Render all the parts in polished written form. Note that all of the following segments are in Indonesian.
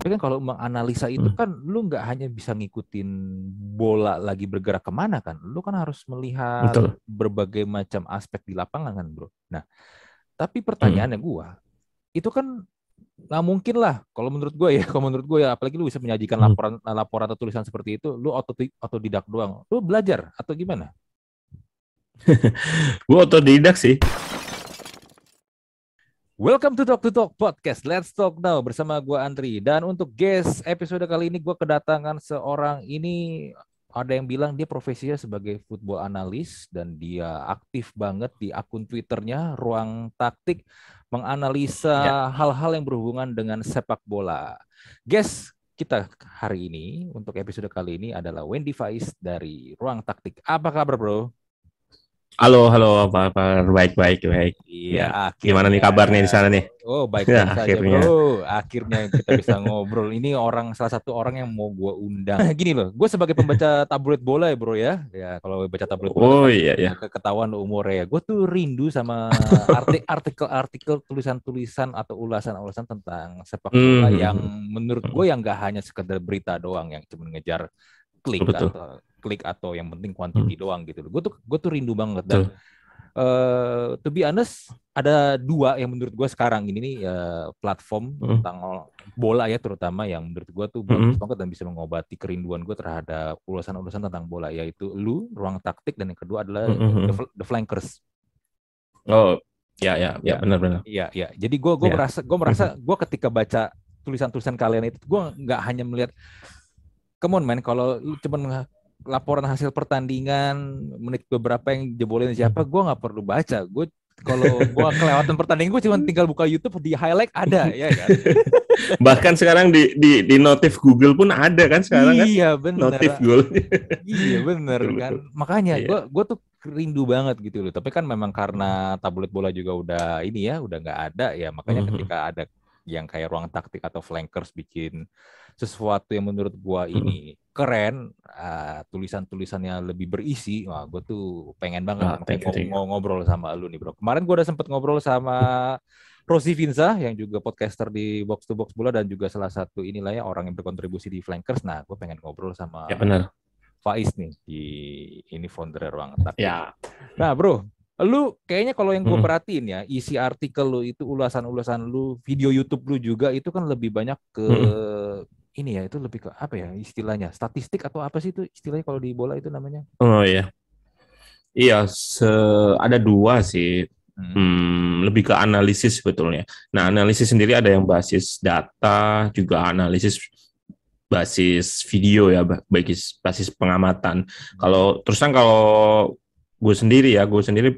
Tapi kan kalau menganalisa itu Hmm, kan lu nggak hanya bisa ngikutin bola lagi bergerak kemana kan, lu kan harus melihat betul. berbagai macam aspek di lapangan kan bro. Nah, tapi Hmm, pertanyaannya gua, itu kan nggak mungkin lah kalau menurut gue ya, kalau menurut gue ya, apalagi lu bisa menyajikan hmm. laporan laporan atau tulisan seperti itu, lu otodidak doang, lu belajar atau gimana? Gue otodidak sih. Welcome to Talk Podcast. Let's talk now bersama gue Andri. Dan untuk guest episode kali ini gue kedatangan seorang ini, ada yang bilang dia profesinya sebagai football analis dan dia aktif banget di akun Twitternya Ruang Taktik Ya. menganalisa hal-hal yang berhubungan dengan sepak bola. Guest kita hari ini untuk episode kali ini adalah Wendy Faiz dari Ruang Taktik. Apa kabar, Bro? Halo, halo, apa kabar? Baik, baik, baik. Iya, Ya, gimana akhirnya. nih kabarnya di sana nih? Oh, Ya, baik-baik saja, bro. akhirnya. Akhirnya kita bisa ngobrol. Ini salah satu orang yang mau gue undang. Gini loh, gue sebagai pembaca tabloid bola ya, bro ya. Ya, kalau baca tabloid bola kan Oh pasti iya, ya ya. ketahuan umurnya ya. Gue tuh rindu sama artikel-artikel, tulisan-tulisan atau ulasan-ulasan tentang sepak bola yang menurut gue yang gak hanya sekedar berita doang yang cuma ngejar klik Betul, betul. atau yang penting Hmm, quantity doang gitu loh. Gue tuh rindu banget dan betul. to be honest, ada dua yang menurut gue sekarang ini nih platform Hmm, tentang bola ya terutama yang menurut gue tuh bagus hmm, banget dan bisa mengobati kerinduan gue terhadap ulasan-ulasan tentang bola yaitu lu Ruang Taktik dan yang kedua adalah hmm, hmm. The Flankers. Oh, ya, ya, ya, Ya, benar-benar. iya, iya. Jadi Ya. gue merasa Hmm, gue ketika baca tulisan-tulisan kalian itu gue nggak hanya melihat come on man, kalau lu cuman laporan hasil pertandingan menit beberapa yang jebolin siapa, hmm. gue nggak perlu baca. Gue kalau gue kelewatan pertandingan, gue cuma tinggal buka YouTube di highlight ada, ya kan? Bahkan sekarang di notif Google pun ada kan sekarang kan? Iya bener, Notif Google. iya bener Betul, kan. betul. Makanya Iya. gue tuh rindu banget gitu loh. Tapi kan memang karena tablet bola juga udah ini ya, udah nggak ada ya. Makanya Hmm, ketika ada yang kayak Ruang Taktik atau Flankers bikin sesuatu yang menurut gua hmm. ini keren, tulisan-tulisannya lebih berisi, wah gue tuh pengen banget Ah, makanya thank you, thank you. ngobrol sama lu nih bro. Kemarin gue udah sempet ngobrol sama Rosi Vinza yang juga podcaster di Box to Box Bola dan juga salah satu inilah ya orang yang berkontribusi di Flankers. Nah, gue pengen ngobrol Ya sama benar. Faiz nih di ini founder Ruang Taktik. Ya. Nah, bro, lu kayaknya kalau yang gue Hmm, perhatiin ya, isi artikel lu itu ulasan-ulasan lu, video YouTube lu juga itu kan lebih banyak ke hmm. ini ya, itu lebih ke apa ya istilahnya? Statistik atau apa sih itu istilahnya kalau di bola itu namanya? Oh iya. Iya, ada dua sih. Hmm. Lebih ke analisis sebetulnya. Nah, Hmm. analisis sendiri ada yang basis data, juga analisis basis video ya, basis pengamatan. Hmm. Kalau gue sendiri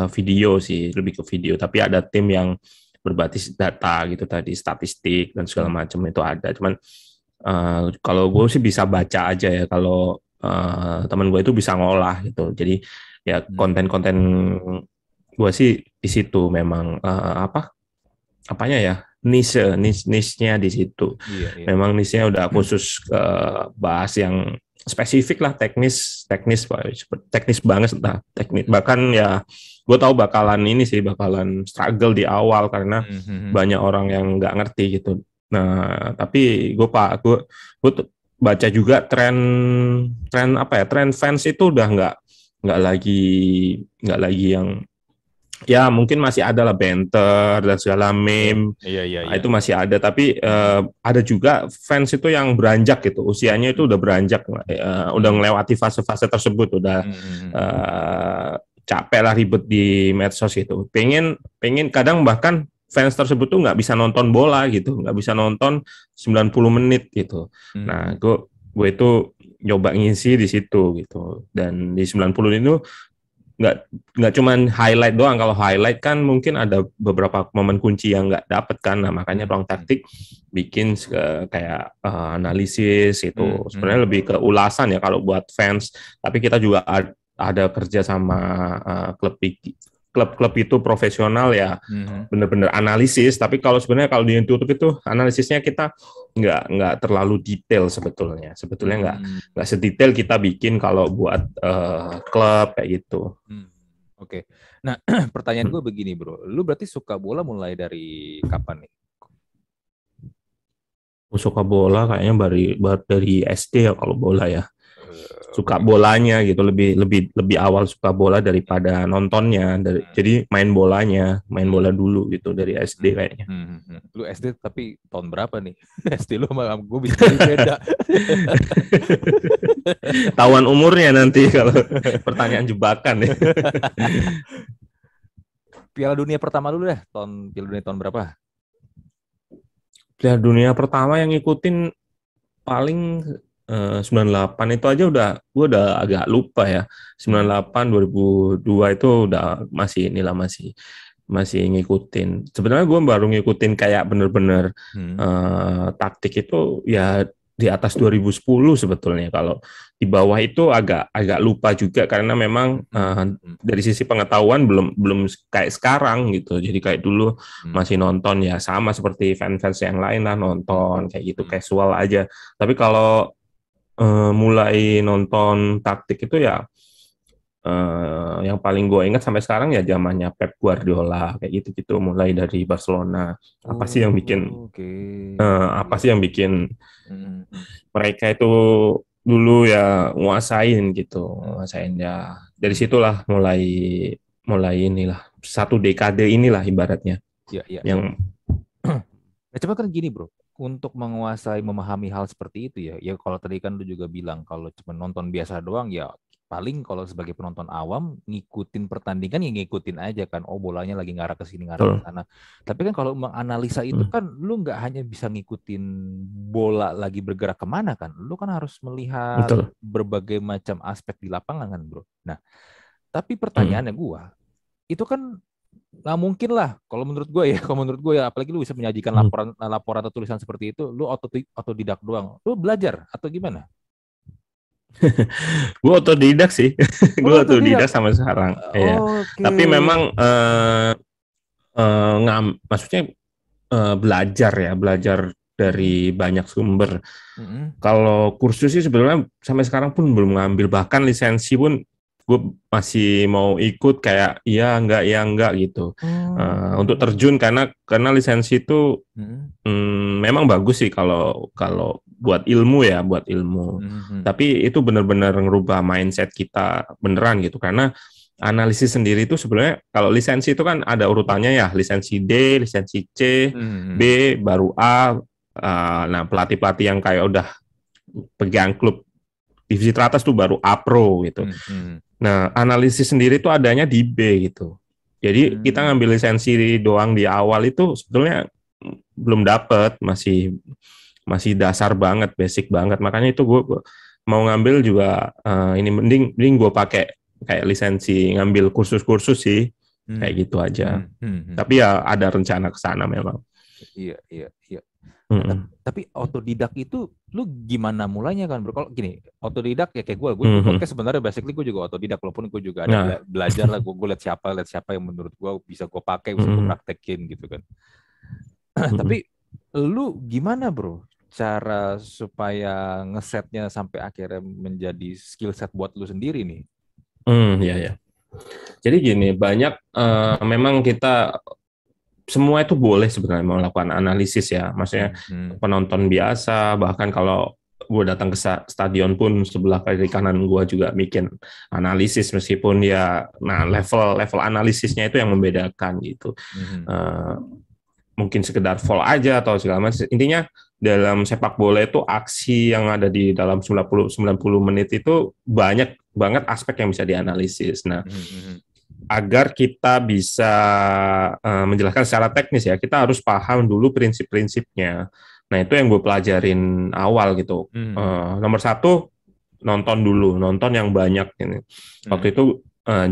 video sih, lebih ke video. Tapi ada tim yang berbasis data gitu tadi, statistik dan segala Hmm. macam itu ada. Cuman kalau gue sih bisa baca aja ya, kalau teman gue itu bisa ngolah gitu. Jadi ya Hmm. konten-konten gue sih di situ memang apanya ya, niche-nya di situ. Iya, iya. Memang niche-nya udah khusus ke bahas yang spesifik lah, teknis teknis teknis banget, entah teknis Hmm. bahkan ya gue tahu bakalan ini sih, bakalan struggle di awal karena Hmm. Hmm. banyak orang yang nggak ngerti gitu. Nah, tapi gue tuh baca juga tren tren apa ya, tren fans itu udah nggak lagi nggak lagi yang, ya mungkin masih ada lah banter dan segala Iya, meme. iya, iya, Nah, iya. itu masih ada, tapi Hmm. ada juga fans itu yang beranjak gitu, usianya itu Hmm. udah beranjak, udah Hmm. melewati fase-fase tersebut, udah Hmm. Hmm. uh, capek lah ribet di medsos gitu, pengen pengen kadang bahkan fans tersebut tuh nggak bisa nonton bola gitu, nggak bisa nonton 90 menit gitu. Hmm. Nah, gue itu nyoba ngisi di situ gitu, dan di 90 itu nggak nggak cuman highlight doang. Kalau highlight kan mungkin ada beberapa momen kunci yang nggak dapet kan. Nah, makanya Hmm. ruang taktik bikin kayak analisis itu Hmm. Hmm. sebenarnya lebih ke ulasan ya kalau buat fans, tapi kita juga ada kerja sama klub-klub itu profesional ya, Hmm. bener-bener analisis. Tapi kalau sebenarnya kalau di YouTube itu analisisnya kita nggak terlalu detail sebetulnya, Hmm. nggak sedetail kita bikin kalau buat klub kayak gitu. Hmm. Oke. Nah, pertanyaan gue begini, bro. Lu berarti suka bola mulai dari kapan nih? Suka bola kayaknya dari SD ya kalau bola ya. Suka Oke. bolanya gitu, lebih lebih lebih awal suka bola daripada nontonnya. Jadi main bola dulu gitu dari SD kayaknya. Lu SD tapi tahun berapa nih? SD lu sama gue bisa jadi beda. Tawan umurnya nanti kalau pertanyaan jebakan ya. Piala Dunia pertama dulu deh, Piala Dunia tahun berapa? Piala Dunia pertama yang ngikutin paling 98 itu aja gue udah agak lupa ya. 98 2002 itu udah masih inilah masih ngikutin. Sebenarnya gue baru ngikutin kayak bener-bener taktik itu ya di atas 2010 sebetulnya. Kalau di bawah itu agak agak lupa juga karena memang dari sisi pengetahuan belum belum kayak sekarang gitu. Jadi kayak dulu masih nonton ya sama seperti fans-fans yang lain lah nonton kayak gitu casual aja. Tapi kalau mulai nonton taktik itu ya yang paling gue ingat sampai sekarang ya zamannya Pep Guardiola kayak gitu-gitu mulai dari Barcelona. Apa sih yang bikin Oke. apa Iya. sih yang bikin Hmm. mereka itu dulu ya nguasain gitu, Hmm. nguasain ya. Dari Hmm. situlah mulai mulai inilah satu dekade inilah ibaratnya Iya, iya, iya. yang Nah, coba kan gini bro, untuk menguasai, memahami hal seperti itu ya, ya kalau tadi kan lu juga bilang kalau cuma nonton biasa doang ya paling kalau sebagai penonton awam ngikutin pertandingan ya ngikutin aja kan, oh bolanya lagi ngarah ke sini ngarah ke betul. sana. Tapi kan kalau menganalisa itu Hmm, kan lu nggak hanya bisa ngikutin bola lagi bergerak kemana kan, lu kan harus melihat betul. berbagai macam aspek di lapangan kan bro. Nah, tapi Hmm, pertanyaannya gua itu kan nggak mungkin lah kalau menurut gue ya kalau menurut gue ya apalagi lu bisa menyajikan hmm. laporan laporan atau tulisan seperti itu lu otodidak doang lu belajar atau gimana. Gue otodidak sih, Oh gue lu otodidak. otodidak sama sekarang. Iya. Oke. Tapi memang maksudnya belajar ya, belajar Mm-mm. dari banyak sumber. Mm-mm. Kalau kursus sih sebenarnya sampai sekarang pun belum ngambil, bahkan lisensi pun gue masih mau ikut kayak iya enggak gitu. Untuk Oh. terjun karena lisensi itu Mm-mm. memang bagus sih kalau kalau buat ilmu ya, buat ilmu. Mm-mm. Tapi itu benar-benar ngerubah mindset kita beneran gitu karena analisis sendiri itu sebenarnya kalau lisensi itu kan ada urutannya ya, lisensi D, lisensi C, B, Mm-mm. baru A. Nah, pelatih-pelatih yang kayak udah pegang klub divisi teratas tuh baru A Pro gitu. Mm-mm. Nah, analisis sendiri itu adanya di B gitu. Jadi kita Mm-mm. ngambil lisensi doang di awal itu sebetulnya belum dapet, masih masih dasar banget, basic banget. Makanya itu gue mau ngambil juga ini mending mending gue pakai kayak lisensi ngambil kursus-kursus sih kayak Mm-mm. gitu aja. Mm-mm. Tapi ya ada rencana ke sana memang. Iya, iya, iya. Nah, Mm-mm. tapi otodidak itu lu gimana mulainya kan bro? Kalau gini, otodidak ya kayak gue juga Mm-mm. podcast sebenarnya basically gue juga otodidak walaupun gue juga ada Nah, belajar lah, gue lihat siapa yang menurut gue bisa gue pakai, bisa gue mm-mm. praktekin gitu kan. Mm-mm. Tapi lu gimana bro? Cara supaya ngesetnya sampai akhirnya menjadi skill set buat lu sendiri nih. Ya ya. Jadi gini, banyak memang kita semua itu boleh sebenarnya melakukan analisis ya. Maksudnya Hmm, hmm, penonton biasa, bahkan kalau gue datang ke stadion pun sebelah kiri kanan gue juga bikin analisis meskipun ya, nah level level analisisnya itu yang membedakan gitu. hmm, Eh, Mungkin sekedar fall aja atau segala macam. Intinya dalam sepak bola itu aksi yang ada di dalam 90 menit itu banyak banget aspek yang bisa dianalisis. Nah, hmm, hmm, agar kita bisa menjelaskan secara teknis ya, kita harus paham dulu prinsip-prinsipnya. Nah, itu yang gue pelajarin awal gitu. hmm, Nomor satu, nonton dulu, nonton yang banyak ini. hmm, Waktu itu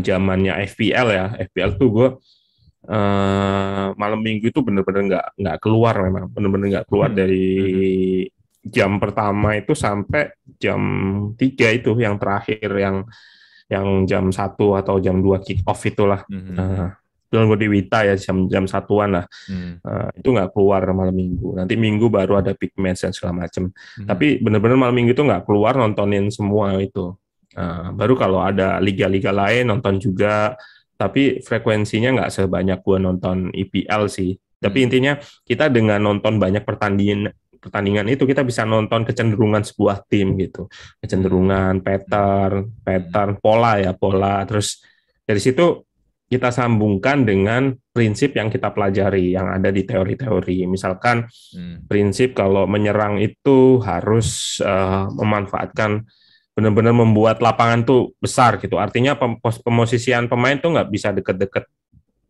zamannya FPL ya, FPL tuh gue malam minggu itu bener-bener nggak keluar memang, bener-bener nggak keluar hmm, dari hmm, hmm, jam pertama itu sampai jam 3 itu yang terakhir yang jam 1 atau jam 2 kick off itulah. hmm, Nah, itu gue di Wita ya jam satuan lah. hmm, Itu nggak keluar malam minggu. Nanti minggu baru ada big match dan segala macam. hmm, Tapi bener-bener malam minggu itu nggak keluar nontonin semua itu. Baru kalau ada liga-liga lain nonton juga. Tapi frekuensinya nggak sebanyak gue nonton IPL sih. Tapi hmm, intinya kita dengan nonton banyak pertandingan pertandingan itu kita bisa nonton kecenderungan sebuah tim gitu, kecenderungan, pattern, pola. Terus dari situ kita sambungkan dengan prinsip yang kita pelajari yang ada di teori-teori. Misalkan prinsip kalau menyerang itu harus memanfaatkan, benar-benar membuat lapangan tuh besar gitu. Artinya pemosisian pemain tuh nggak bisa deket-deket,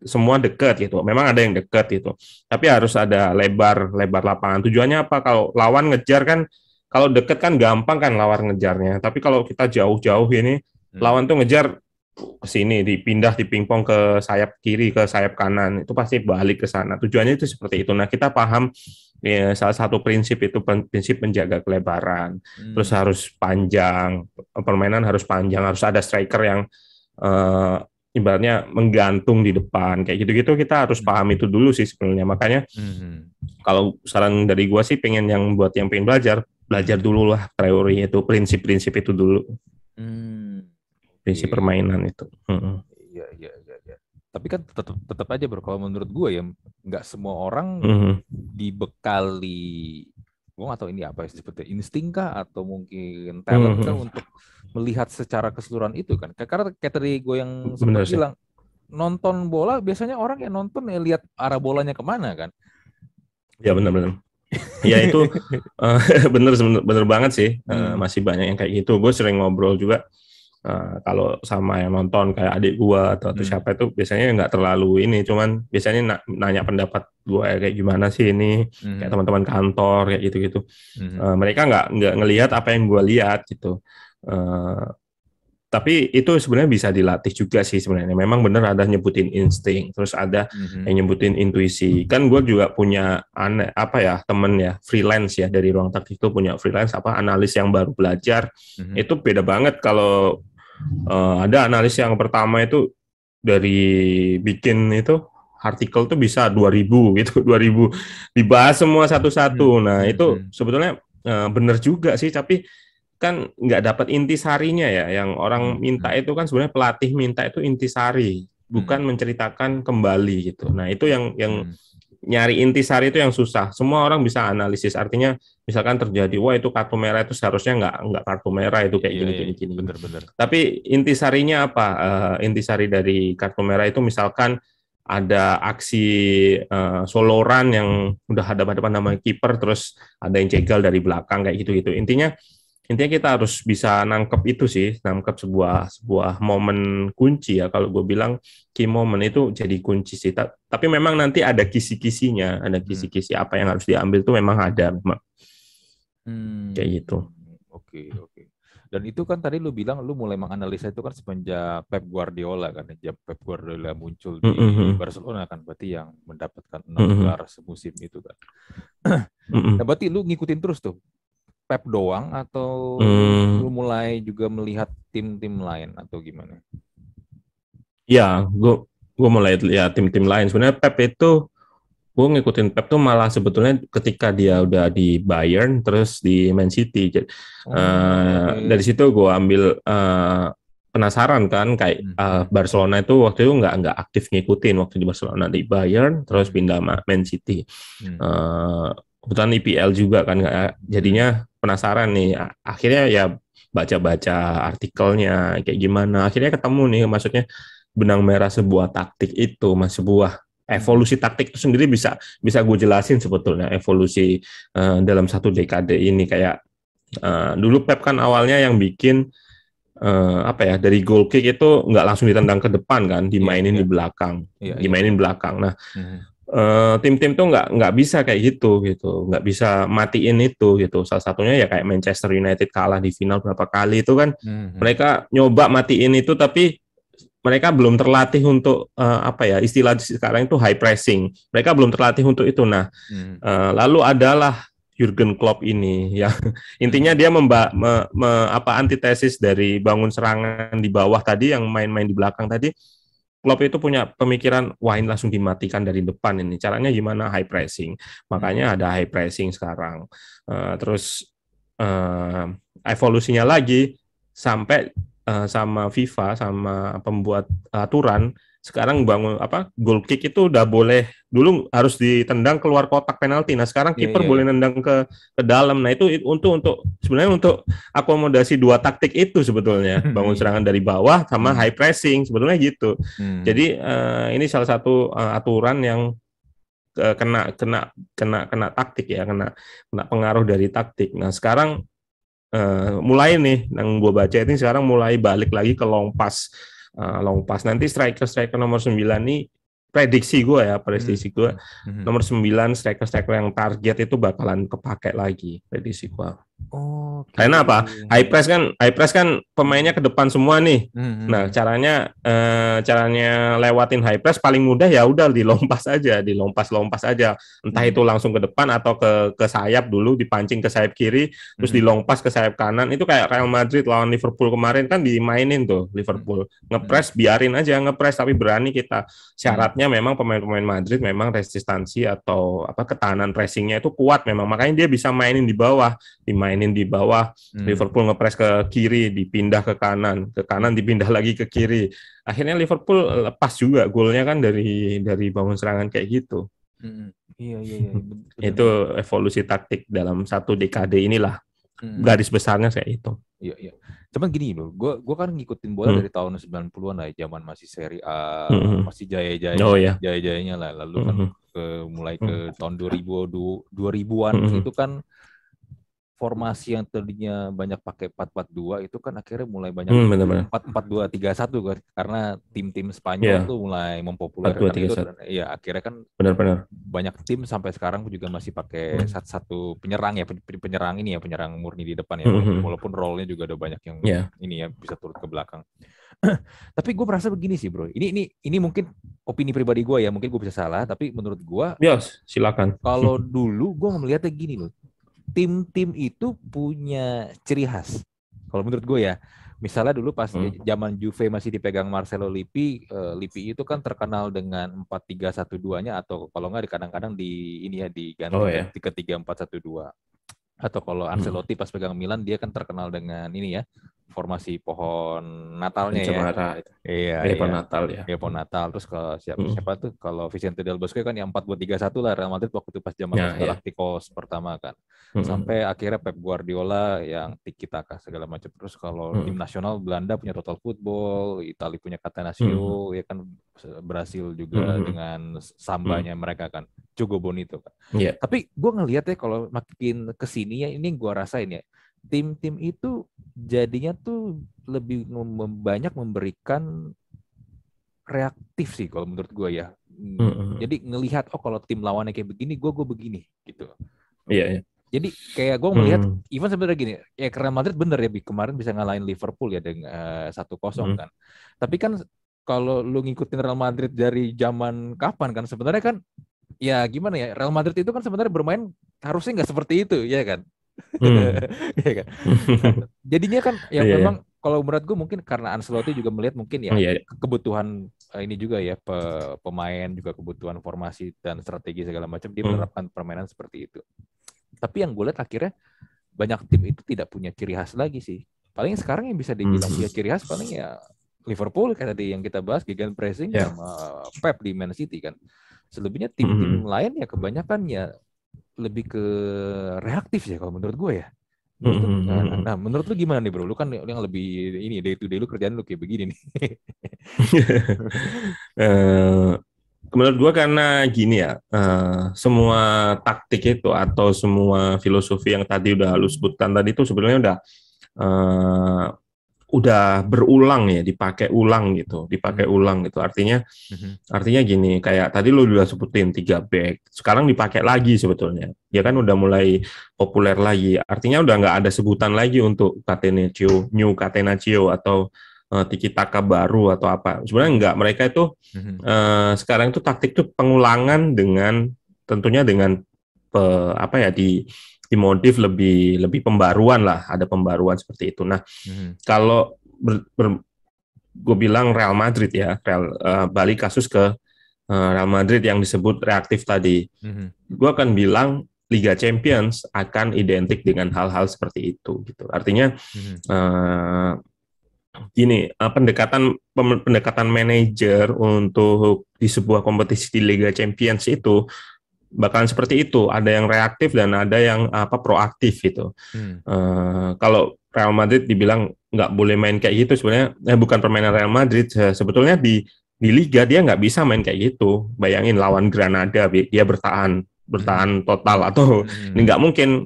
semua dekat gitu. Memang ada yang dekat gitu, tapi harus ada lebar lapangan. Tujuannya apa? Kalau lawan ngejar kan, kalau deket kan gampang kan lawan ngejarnya. Tapi kalau kita jauh-jauh ini, lawan tuh ngejar ke sini, dipindah di pingpong ke sayap kiri, ke sayap kanan, itu pasti balik ke sana. Tujuannya itu seperti itu. Nah, kita paham ya, salah satu prinsip itu prinsip menjaga kelebaran. Terus harus panjang, permainan harus panjang, harus ada striker yang ibaratnya menggantung di depan, kayak gitu-gitu. Kita harus paham itu dulu sih sebenarnya. Makanya kalau saran dari gua sih, pengen yang buat yang pengen belajar dulu lah teori itu, prinsip-prinsip itu dulu. Prinsip permainan itu. Iya. Tapi kan tetap aja bro, kalau menurut gue ya nggak semua orang dibekali, gue nggak tahu ini apa seperti insting kah atau mungkin talent kan untuk melihat secara keseluruhan itu kan. Karena kayak tadi gue yang sempat bilang, nonton bola biasanya orang yang nonton ya lihat arah bolanya kemana kan. Ya benar-benar. Ya itu bener banget sih. Masih banyak yang kayak gitu. Gue sering ngobrol juga kalau sama yang nonton kayak adik gua atau siapa itu, biasanya nggak terlalu ini, cuman biasanya nanya pendapat gua kayak gimana sih ini, kayak teman-teman kantor kayak gitu-gitu. Mereka nggak ngelihat apa yang gua lihat gitu. Tapi itu sebenarnya bisa dilatih juga sih sebenarnya. Memang benar ada nyebutin insting, terus ada yang nyebutin intuisi. Kan gue juga punya temen ya, freelance ya, dari Ruang Taktik itu punya freelance analis yang baru belajar. Itu beda banget kalau ada analis yang pertama itu dari bikin itu artikel tuh bisa 2000 gitu, 2000 dibahas semua satu-satu. Nah, itu sebetulnya benar juga sih, tapi kan nggak dapat intisarinya ya. Yang orang minta itu kan sebenarnya pelatih minta itu intisari, bukan menceritakan kembali gitu. Nah, itu yang nyari intisari itu yang susah. Semua orang bisa analisis, artinya misalkan terjadi, wah itu kartu merah itu seharusnya nggak kartu merah itu kayak gini. Bener. Tapi intisarinya apa? Intisari dari kartu merah itu misalkan ada aksi soloran yang udah hadapan nama kiper, terus ada yang jegal dari belakang kayak gitu. Intinya kita harus bisa nangkep itu sih, nangkep sebuah momen kunci ya. Kalau gue bilang key moment itu jadi kunci sih. Tapi memang nanti ada kisi-kisinya, ada kisi-kisi apa yang harus diambil tuh memang ada, memang. Kayak gitu. Oke. Dan itu kan tadi lu bilang lu mulai menganalisa itu kan semenjak Pep Guardiola kan, sejak Pep Guardiola muncul di Barcelona kan, berarti yang mendapatkan 6 gelar semusim itu kan. Nah, berarti lu ngikutin terus tuh Pep doang atau lu mulai juga melihat tim-tim lain atau gimana? Ya, gue mulai lihat tim-tim lain. Sebenarnya Pep itu, gue ngikutin Pep tuh malah sebetulnya ketika dia udah di Bayern terus di Man City. Dari situ gue ambil penasaran kan, kayak Barcelona itu waktu itu nggak aktif ngikutin waktu di Barcelona, di Bayern terus pindah Man City. Kebetulan IPL juga kan, jadinya penasaran nih. Akhirnya ya baca-baca artikelnya kayak gimana. Akhirnya ketemu nih, maksudnya benang merah sebuah taktik itu, sebuah evolusi taktik itu sendiri bisa gue jelasin sebetulnya evolusi dalam satu dekade ini. Kayak dulu Pep kan awalnya yang bikin dari goal kick itu nggak langsung ditendang ke depan kan, dimainin di belakang, belakang. Nah, tim-tim tuh nggak bisa kayak gitu, nggak bisa matiin itu gitu. Salah satunya ya kayak Manchester United kalah di final berapa kali itu kan, mereka nyoba matiin itu, tapi mereka belum terlatih untuk istilah sekarang itu high pressing. Mereka belum terlatih untuk itu. Nah, lalu adalah Jurgen Klopp ini ya, intinya dia antitesis dari bangun serangan di bawah tadi, yang main-main di belakang tadi. Klopp itu punya pemikiran, wah ini langsung dimatikan dari depan ini. Caranya gimana? High pressing. Makanya ada high pressing sekarang. Terus evolusinya lagi sampai sama FIFA, sama pembuat aturan, sekarang bangun goal kick itu udah boleh, dulu harus ditendang keluar kotak penalti. Nah, sekarang kiper boleh nendang ke dalam. Nah, itu untuk sebenarnya untuk akomodasi dua taktik itu sebetulnya. Bangun serangan dari bawah sama high pressing sebetulnya gitu. Jadi ini salah satu aturan yang kena taktik ya, kena pengaruh dari taktik. Nah, sekarang mulai nih yang gue baca ini sekarang mulai balik lagi ke long pass. Nanti striker nomor 9 nih prediksi gue nomor 9 striker yang target itu bakalan kepake lagi, prediksi gue. Karena apa? High press kan pemainnya ke depan semua nih. Nah, caranya lewatin high press paling mudah ya udah dilompas aja. Entah itu langsung ke depan atau ke sayap dulu, dipancing ke sayap kiri, terus dilompas ke sayap kanan. Itu kayak Real Madrid lawan Liverpool kemarin kan dimainin tuh Liverpool. Ngepres biarin aja ngepres tapi berani kita. Syaratnya memang pemain-pemain Madrid memang resistansi atau ketahanan pressingnya itu kuat memang. Makanya dia bisa mainin di bawah. Liverpool ngepres ke kiri, dipindah ke kanan dipindah lagi ke kiri. Akhirnya Liverpool lepas juga golnya kan dari bangun serangan kayak gitu. Iya. Itu evolusi taktik dalam satu dekade inilah. Garis besarnya kayak itu. Iya. Cuman gini loh, gue kan ngikutin bola dari tahun 90-an lah, zaman masih Serie A, masih jaya-jayanya lah. Lalu kan mulai ke tahun 2000-an itu kan formasi yang tadinya banyak pakai 4-4-2 itu kan akhirnya mulai banyak 4-4-2-3-1 kan, karena tim-tim Spanyol tuh mulai mempopulerkan itu. Iya, akhirnya kan benar-benar banyak tim sampai sekarang juga masih pakai satu penyerang ya, penyerang murni di depan ya, walaupun role-nya juga ada banyak yang ini ya bisa turut ke belakang. Tapi gue merasa begini sih bro, ini mungkin opini pribadi gue ya, mungkin gue bisa salah, tapi menurut gue silakan. Kalau dulu gue melihatnya gini loh, tim-tim itu punya ciri khas. Kalau menurut gue ya, misalnya dulu pas zaman Juve masih dipegang Marcelo Lippi, Lippi itu kan terkenal dengan 4-3-1-2-nya, atau kalau nggak kadang-kadang diganti ke 3-4-1-2. Atau kalau Ancelotti pas pegang Milan, dia kan terkenal dengan ini ya, formasi pohon Natalnya Pencemara. Pohon Natal ya. Iya, pohon Natal. Terus kalau siapa tuh? Kalau Vicente Del Bosque kan yang 4-2-3-1 lah Real Madrid waktu itu pas zaman Galacticos pertama kan. Sampai akhirnya Pep Guardiola yang tiki taka segala macam. Terus kalau tim nasional Belanda punya Total Football, Italia punya Catenaccio, ya kan Brasil juga dengan sambanya mereka kan. Jogo Bonito kan. Tapi gue ngelihat ya kalau makin kesini ya, ini gue rasain ya, tim-tim itu jadinya tuh lebih banyak memberikan reaktif sih kalau menurut gue ya. Jadi ngelihat kalau tim lawannya kayak begini, gue begini gitu. Iya. Jadi kayak gue melihat even sebenarnya gini, ya Real Madrid bener ya kemarin bisa ngalahin Liverpool ya dengan 1-0 kan. Tapi kan kalau lu ngikutin Real Madrid dari zaman kapan kan sebenarnya kan ya gimana ya, Real Madrid itu kan sebenarnya bermain harusnya nggak seperti itu ya kan. Ya kan? Jadinya kan ya memang kalau menurut gue mungkin karena Ancelotti juga melihat mungkin ya kebutuhan ini juga ya, pemain juga kebutuhan formasi dan strategi segala macam, dia menerapkan permainan seperti itu. Tapi yang gue lihat akhirnya banyak tim itu tidak punya ciri khas lagi sih. Paling sekarang yang bisa dibilang punya ciri khas paling ya Liverpool kayak tadi yang kita bahas, gegenpressing sama Pep di Man City kan. Selebihnya tim-tim lain ya kebanyakan ya lebih ke reaktif ya kalau menurut gue ya. Nah, menurut lu gimana nih bro? Lu kan yang lebih ini day to day, lu kerjaan lu kayak begini nih. Menurut gue karena gini ya, semua taktik itu atau semua filosofi yang tadi udah lu sebutkan tadi itu sebenarnya udah berulang ya, dipakai ulang gitu. Artinya gini, kayak tadi lu udah sebutin 3 back, sekarang dipakai lagi sebetulnya. Ya kan udah mulai populer lagi. Artinya udah nggak ada sebutan lagi untuk Catenaccio, New Catenaccio atau tiki taka baru atau apa. Sebenarnya enggak, mereka itu sekarang itu taktik itu pengulangan dengan tentunya dengan dimodif lebih pembaruan lah, ada pembaruan seperti itu. Nah, kalau gue bilang Real Madrid ya, balik kasus ke Real Madrid yang disebut reaktif tadi, gue akan bilang Liga Champions akan identik dengan hal-hal seperti itu gitu. Artinya gini, pendekatan manajer untuk di sebuah kompetisi di Liga Champions itu bakalan seperti itu. Ada yang reaktif dan ada yang proaktif gitu. Kalau Real Madrid dibilang nggak boleh main kayak gitu, sebenarnya bukan permainan Real Madrid. Sebetulnya di Liga dia nggak bisa main kayak gitu. Bayangin lawan Granada dia bertahan total atau ini nggak mungkin.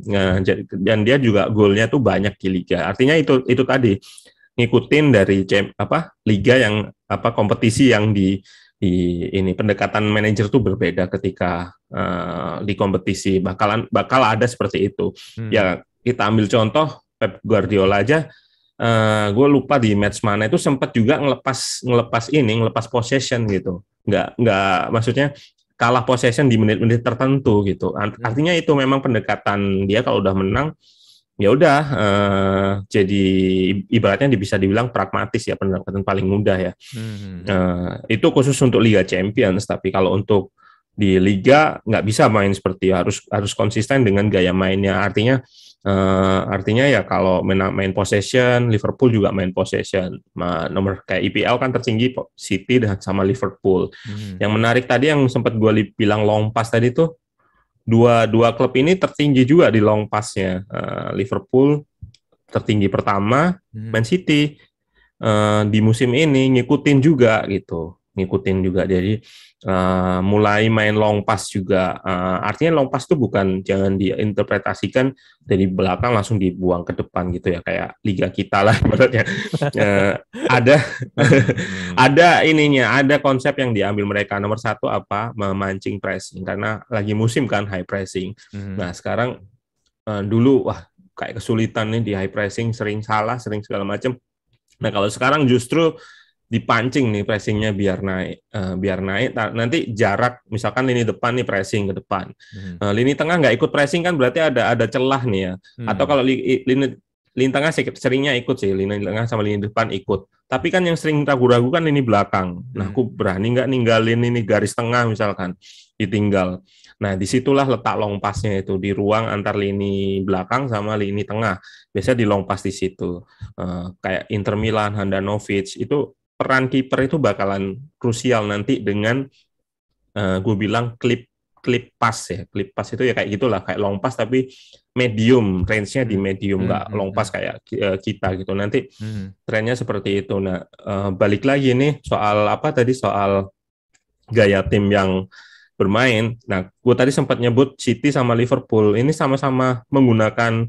Dan dia juga golnya tuh banyak di Liga. Artinya itu tadi ngikutin dari liga yang kompetisi yang di ini pendekatan manajer tuh berbeda ketika di kompetisi bakal ada seperti itu. Ya kita ambil contoh Pep Guardiola aja, gue lupa di match mana itu sempat juga ngelepas possession gitu. Nggak maksudnya kalah possession di menit-menit tertentu gitu. Artinya itu memang pendekatan dia kalau udah menang ya udah, jadi ibaratnya bisa dibilang pragmatis ya, pendekatan paling mudah ya. Itu khusus untuk Liga Champions, tapi kalau untuk di Liga nggak bisa main seperti harus konsisten dengan gaya mainnya. Artinya ya kalau main possession, Liverpool juga main possession. Nomor kayak IPL kan tertinggi City dan sama Liverpool. Yang menarik tadi yang sempat gue bilang long pass tadi tuh, dua klub ini tertinggi juga di long pass-nya. Liverpool tertinggi pertama, Man City di musim ini ngikutin juga. Jadi mulai main long pass juga. Artinya long pass itu bukan, jangan diinterpretasikan dari belakang langsung dibuang ke depan gitu ya, kayak liga kita lah maksudnya. Ada konsep yang diambil mereka. Nomor satu memancing pressing, karena lagi musim kan high pressing. Nah sekarang dulu kayak kesulitan nih di high pressing, sering salah, sering segala macam. Nah kalau sekarang justru dipancing nih pressingnya biar naik. Nanti jarak, misalkan lini depan nih pressing ke depan, lini tengah nggak ikut pressing kan berarti ada celah nih ya. Atau kalau lini tengah seringnya ikut sih, lini tengah sama lini depan ikut. Tapi kan yang sering ragu-ragu kan lini belakang. Nah, aku berani nggak ninggalin ini garis tengah misalkan, ditinggal. Nah, disitulah letak long pass-nya itu, di ruang antar lini belakang sama lini tengah. Biasanya di long pass di situ. Kayak Inter Milan, Handanovic, itu peran kiper itu bakalan krusial nanti dengan gue bilang clip pass ya. Clip pass itu ya kayak gitulah, kayak long pass tapi medium, range-nya di medium, nggak long pass kayak kita gitu. Nanti trennya seperti itu. Nah, balik lagi nih soal soal gaya tim yang bermain. Nah, gue tadi sempat nyebut City sama Liverpool ini sama-sama menggunakan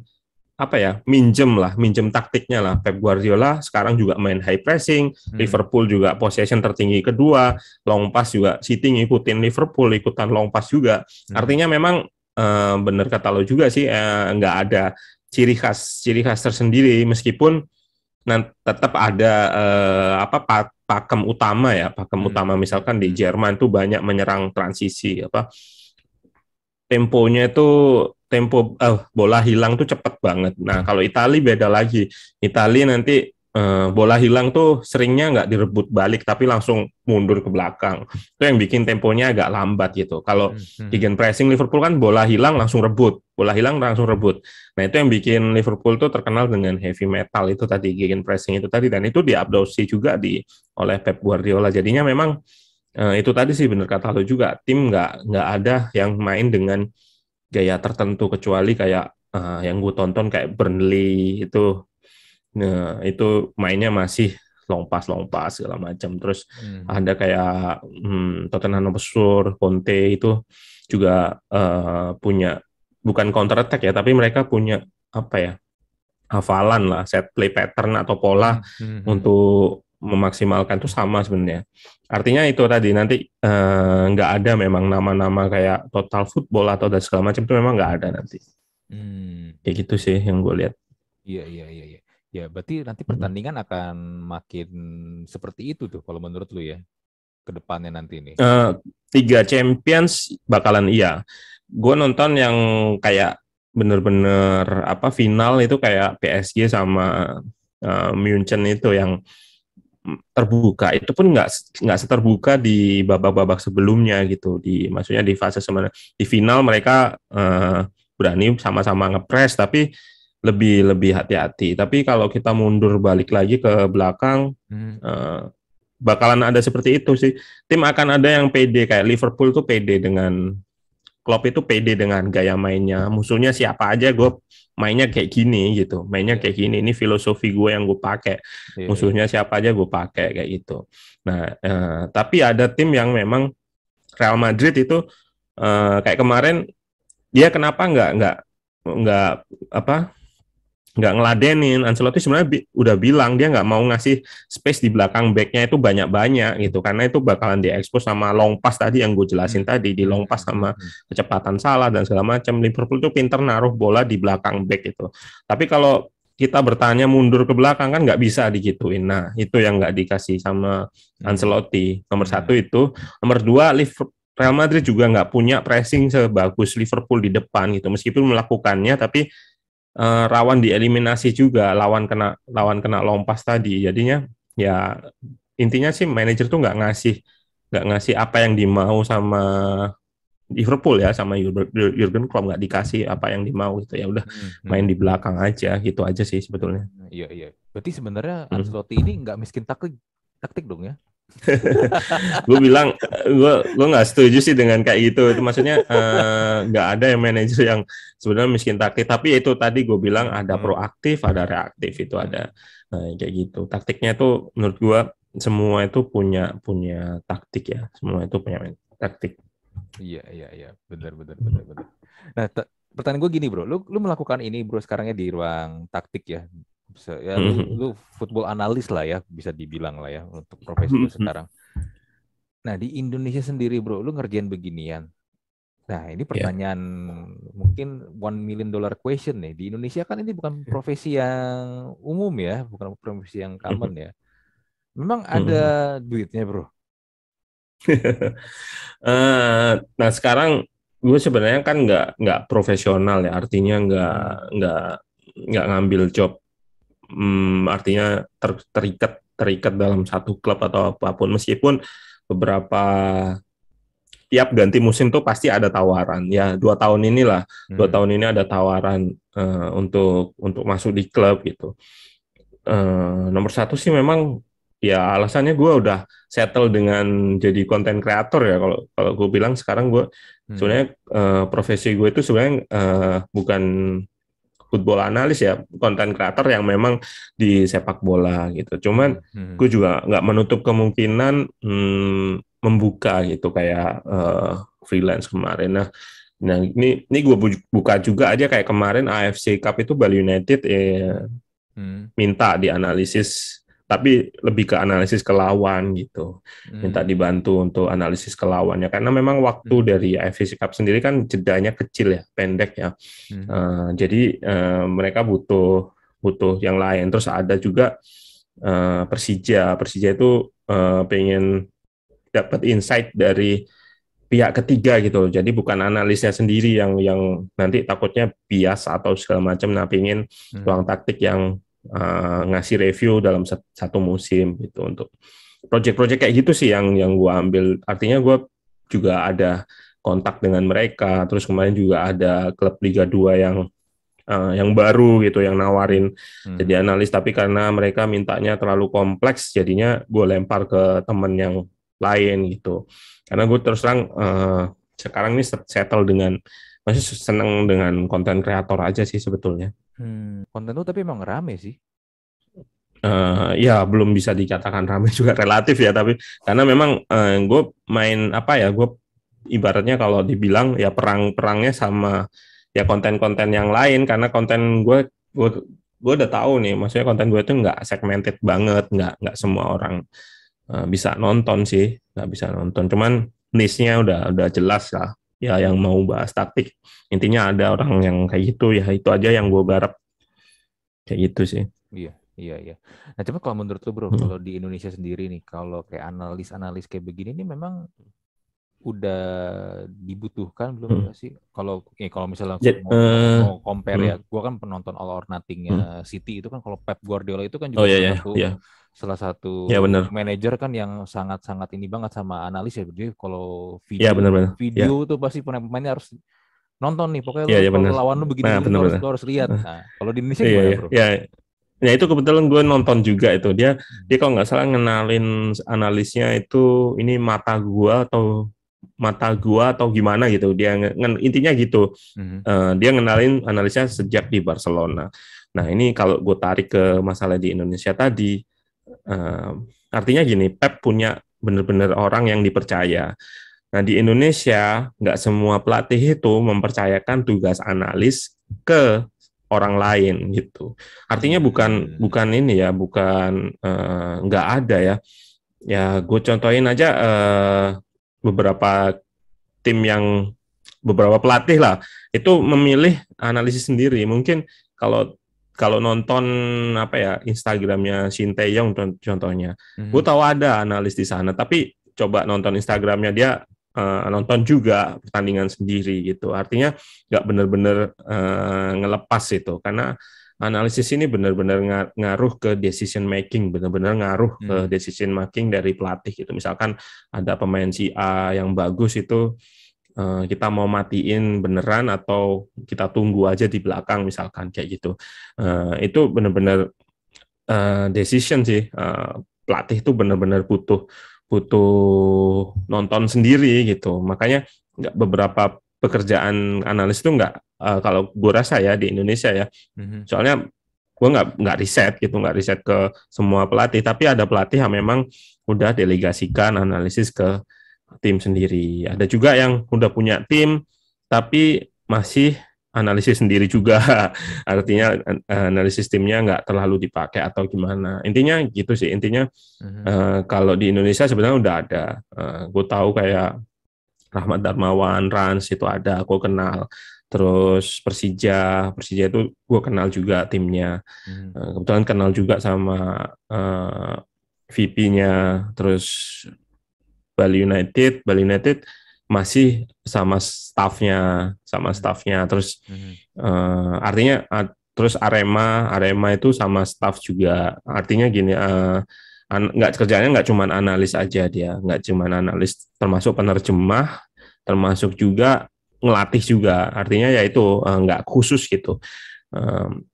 minjem taktiknya lah. Pep Guardiola sekarang juga main high pressing, Liverpool juga possession tertinggi kedua, long pass juga City ngikutin Liverpool, ikutan long pass juga. Artinya memang benar kata lo juga sih, nggak ada ciri khas tersendiri, meskipun tetap ada pakem utama ya, utama misalkan di Jerman tuh banyak menyerang transisi, tempo bola hilang tuh cepat banget. Nah, kalau Italia beda lagi. Italia nanti bola hilang tuh seringnya nggak direbut balik, tapi langsung mundur ke belakang. Itu yang bikin temponya agak lambat gitu. Kalau gegen pressing Liverpool kan bola hilang langsung rebut. Nah, itu yang bikin Liverpool tuh terkenal dengan heavy metal itu tadi, gegen pressing itu tadi. Dan itu diadopsi juga oleh Pep Guardiola. Jadinya memang itu tadi sih benar kata lo juga, tim nggak ada yang main dengan gaya tertentu, kecuali kayak yang gue tonton kayak Burnley itu. Nah, itu mainnya masih long pass segala macam. Terus ada kayak Tottenham Hotspur, Conte itu juga punya, bukan counter attack ya, tapi mereka punya hafalan lah, set play pattern atau pola untuk memaksimalkan itu sama sebenarnya. Artinya itu tadi nanti nggak ada memang nama-nama kayak total football atau dan segala macam, itu memang nggak ada nanti. Kayak gitu sih yang gue lihat. Iya. Ya, berarti nanti pertandingan akan makin seperti itu tuh kalau menurut lu ya, ke depannya nanti nih. Liga Champions bakalan iya. Gue nonton yang kayak bener-bener final itu kayak PSG sama Munchen itu yang terbuka. Itu pun nggak seterbuka di babak-babak sebelumnya gitu. Maksudnya di fase di final mereka berani sama-sama ngepres, tapi lebih hati-hati. Tapi kalau kita mundur balik lagi ke belakang, eh, bakalan ada seperti itu sih. Tim akan ada yang pede, kayak Liverpool tuh pede dengan Klopp itu pede dengan gaya mainnya. Musuhnya siapa aja gue mainnya kayak gini gitu. Mainnya kayak gini. Ini filosofi gue yang gue pakai. Musuhnya siapa aja gue pakai kayak gitu. Nah, tapi ada tim yang memang Real Madrid itu kayak kemarin dia kenapa nggak apa nggak ngeladenin. Ancelotti sebenarnya udah bilang dia nggak mau ngasih space di belakang backnya itu banyak-banyak gitu, karena itu bakalan diekspos sama long pass tadi yang gue jelasin tadi, di long pass sama kecepatan salah dan segala macam. Liverpool tuh pinter naruh bola di belakang back itu, tapi kalau kita bertanya mundur ke belakang kan nggak bisa digituin. Nah itu yang nggak dikasih sama Ancelotti. Nomor satu itu. Nomor dua, Real Madrid juga nggak punya pressing sebagus Liverpool di depan gitu, meskipun melakukannya tapi rawan dieliminasi juga, lawan kena lompas tadi. Jadinya ya intinya sih manajer tuh nggak ngasih apa yang dimau sama Liverpool ya, sama Jurgen Klopp, nggak dikasih apa yang dimau gitu. Ya udah main di belakang aja gitu aja sih sebetulnya. Iya. Berarti sebenarnya Ancelotti ini nggak miskin taktik dong ya? Gue bilang gue nggak setuju sih dengan kayak gitu. Itu maksudnya nggak ada yang manajer yang sebenarnya miskin taktik, tapi itu tadi gue bilang ada proaktif ada reaktif, itu ada kayak gitu. Taktiknya itu menurut gue semua itu punya taktik ya, semua itu punya taktik. Iya, benar. Nah, pertanyaan gue gini bro, lu melakukan ini bro sekarangnya di ruang taktik ya, ya lu football analis lah ya, bisa dibilang lah ya untuk profesi lu sekarang. Nah di Indonesia sendiri bro, lu ngerjain beginian. Nah ini pertanyaan mungkin $1 million question nih. Di Indonesia kan ini bukan profesi yang umum ya, bukan profesi yang common ya. Memang ada duitnya bro. Nah sekarang gue sebenarnya kan nggak profesional ya, artinya nggak ngambil job, artinya terikat dalam satu klub atau apapun, meskipun beberapa tiap ganti musim tuh pasti ada tawaran ya. 2 tahun inilah 2 tahun ini ada tawaran untuk masuk di klub gitu. Nomor satu sih memang ya alasannya gue udah settle dengan jadi konten kreator ya. Kalau kalau gue bilang sekarang gue sebenarnya profesi gue itu sebenarnya bukan football analis ya, konten kreator yang memang di sepak bola gitu. Cuman gue juga nggak menutup kemungkinan membuka gitu kayak freelance kemarin. Nah ini gue buka juga aja, kayak kemarin AFC Cup itu Bali United minta dianalisis, tapi lebih ke analisis ke lawan gitu. Minta dibantu untuk analisis ke lawannya, karena memang waktu dari AFC Cup sendiri kan jedanya kecil ya, pendek ya. Jadi mereka butuh yang lain. Terus ada juga Persija itu pengen dapat insight dari pihak ketiga gitu. Jadi bukan analisnya sendiri yang nanti takutnya bias atau segala macam. Nah, pengen ruang taktik yang ngasih review dalam satu musim gitu, untuk project-project kayak gitu sih yang gue ambil. Artinya gue juga ada kontak dengan mereka. Terus kemarin juga ada klub Liga 2 yang baru gitu yang nawarin jadi analis, tapi karena mereka mintanya terlalu kompleks, jadinya gue lempar ke temen yang lain gitu. Karena gue terus terang sekarang ini settle dengan, masih seneng dengan konten kreator aja sih sebetulnya. Konten lu tapi emang rame sih. Ya belum bisa dikatakan ramai juga, relatif ya, tapi karena memang gue main apa ya, gue ibaratnya kalau dibilang ya perangnya sama ya konten-konten yang lain, karena konten gue udah tahu nih, maksudnya konten gue itu nggak segmented banget, nggak semua orang bisa nonton sih, nggak bisa nonton, cuman niche-nya udah jelas lah ya, yang mau bahas taktik intinya ada orang yang kayak gitu ya, itu aja yang gue garap kayak gitu sih. Iya. Nah, coba kalau menurut lu bro, kalau di Indonesia sendiri nih, kalau kayak analis kayak begini nih memang udah dibutuhkan belum sih? Kalau misalnya mau compare ya, gua kan penonton All or Nothing-nya City itu kan, kalau Pep Guardiola itu kan juga salah satu ya, manajer kan yang sangat ini banget sama analis ya. Jadi kalau ya, benar. video tuh pasti pemainnya harus nonton nih, pokoknya Iya, lu iya kalau benar. lawan lu Nah, begini-begini benar-benar. lu harus lihat. Nah, kalau di Indonesia Iya, gimana, iya, bro? ya. Nah, itu kebetulan gue nonton juga itu. Dia kalau nggak salah ngenalin analisnya itu ini mata gua atau gimana gitu. Dia intinya gitu. Mhm. Dia ngenalin analisnya sejak di Barcelona. Nah, ini kalau gue tarik ke masalah di Indonesia tadi, eh, artinya gini, Pep punya benar-benar orang yang dipercaya. Nah, di Indonesia, nggak semua pelatih itu mempercayakan tugas analis ke orang lain gitu. Artinya bukan Hmm. bukan ini ya, bukan nggak ada ya. Ya, gue contohin aja beberapa tim yang beberapa pelatih lah itu memilih analisis sendiri. Mungkin kalau kalau nonton apa ya Instagramnya Sinteyong contohnya, gue Mhm. tahu ada analis di sana, tapi coba nonton Instagramnya dia nonton juga pertandingan sendiri gitu. Artinya nggak benar-benar ngelepas itu karena analisis ini benar-benar ngaruh ke decision making, benar-benar ngaruh ke Mhm. decision making dari pelatih gitu. Misalkan ada pemain si A yang bagus itu kita mau matiin beneran atau kita tunggu aja di belakang misalkan kayak gitu. Itu benar-benar decision sih. Pelatih itu benar-benar butuh butuh nonton sendiri gitu. Makanya beberapa pekerjaan analis itu nggak kalau gue rasa ya di Indonesia ya. Mhm. Soalnya gue nggak riset gitu, nggak riset ke semua pelatih. Tapi ada pelatih yang memang udah delegasikan analisis ke tim sendiri. Ada juga yang udah punya tim, tapi masih analisis sendiri juga. Artinya analisis timnya nggak terlalu dipakai atau gimana. Intinya gitu sih. Intinya Mhm. kalau di Indonesia sebenarnya udah ada. Gue tahu kayak Rahmat Darmawan, Rans itu ada, gue kenal. Terus Persija itu gue kenal juga timnya. Mhm. Kebetulan kenal juga sama VP-nya. Terus Bali United masih sama Mhm. staffnya. Terus Mhm. artinya terus Arema itu sama staff juga. Artinya gini, nggak kerjanya nggak cuma analis aja dia, nggak cuma analis, termasuk penerjemah, termasuk juga ngelatih juga. Artinya ya itu nggak khusus gitu.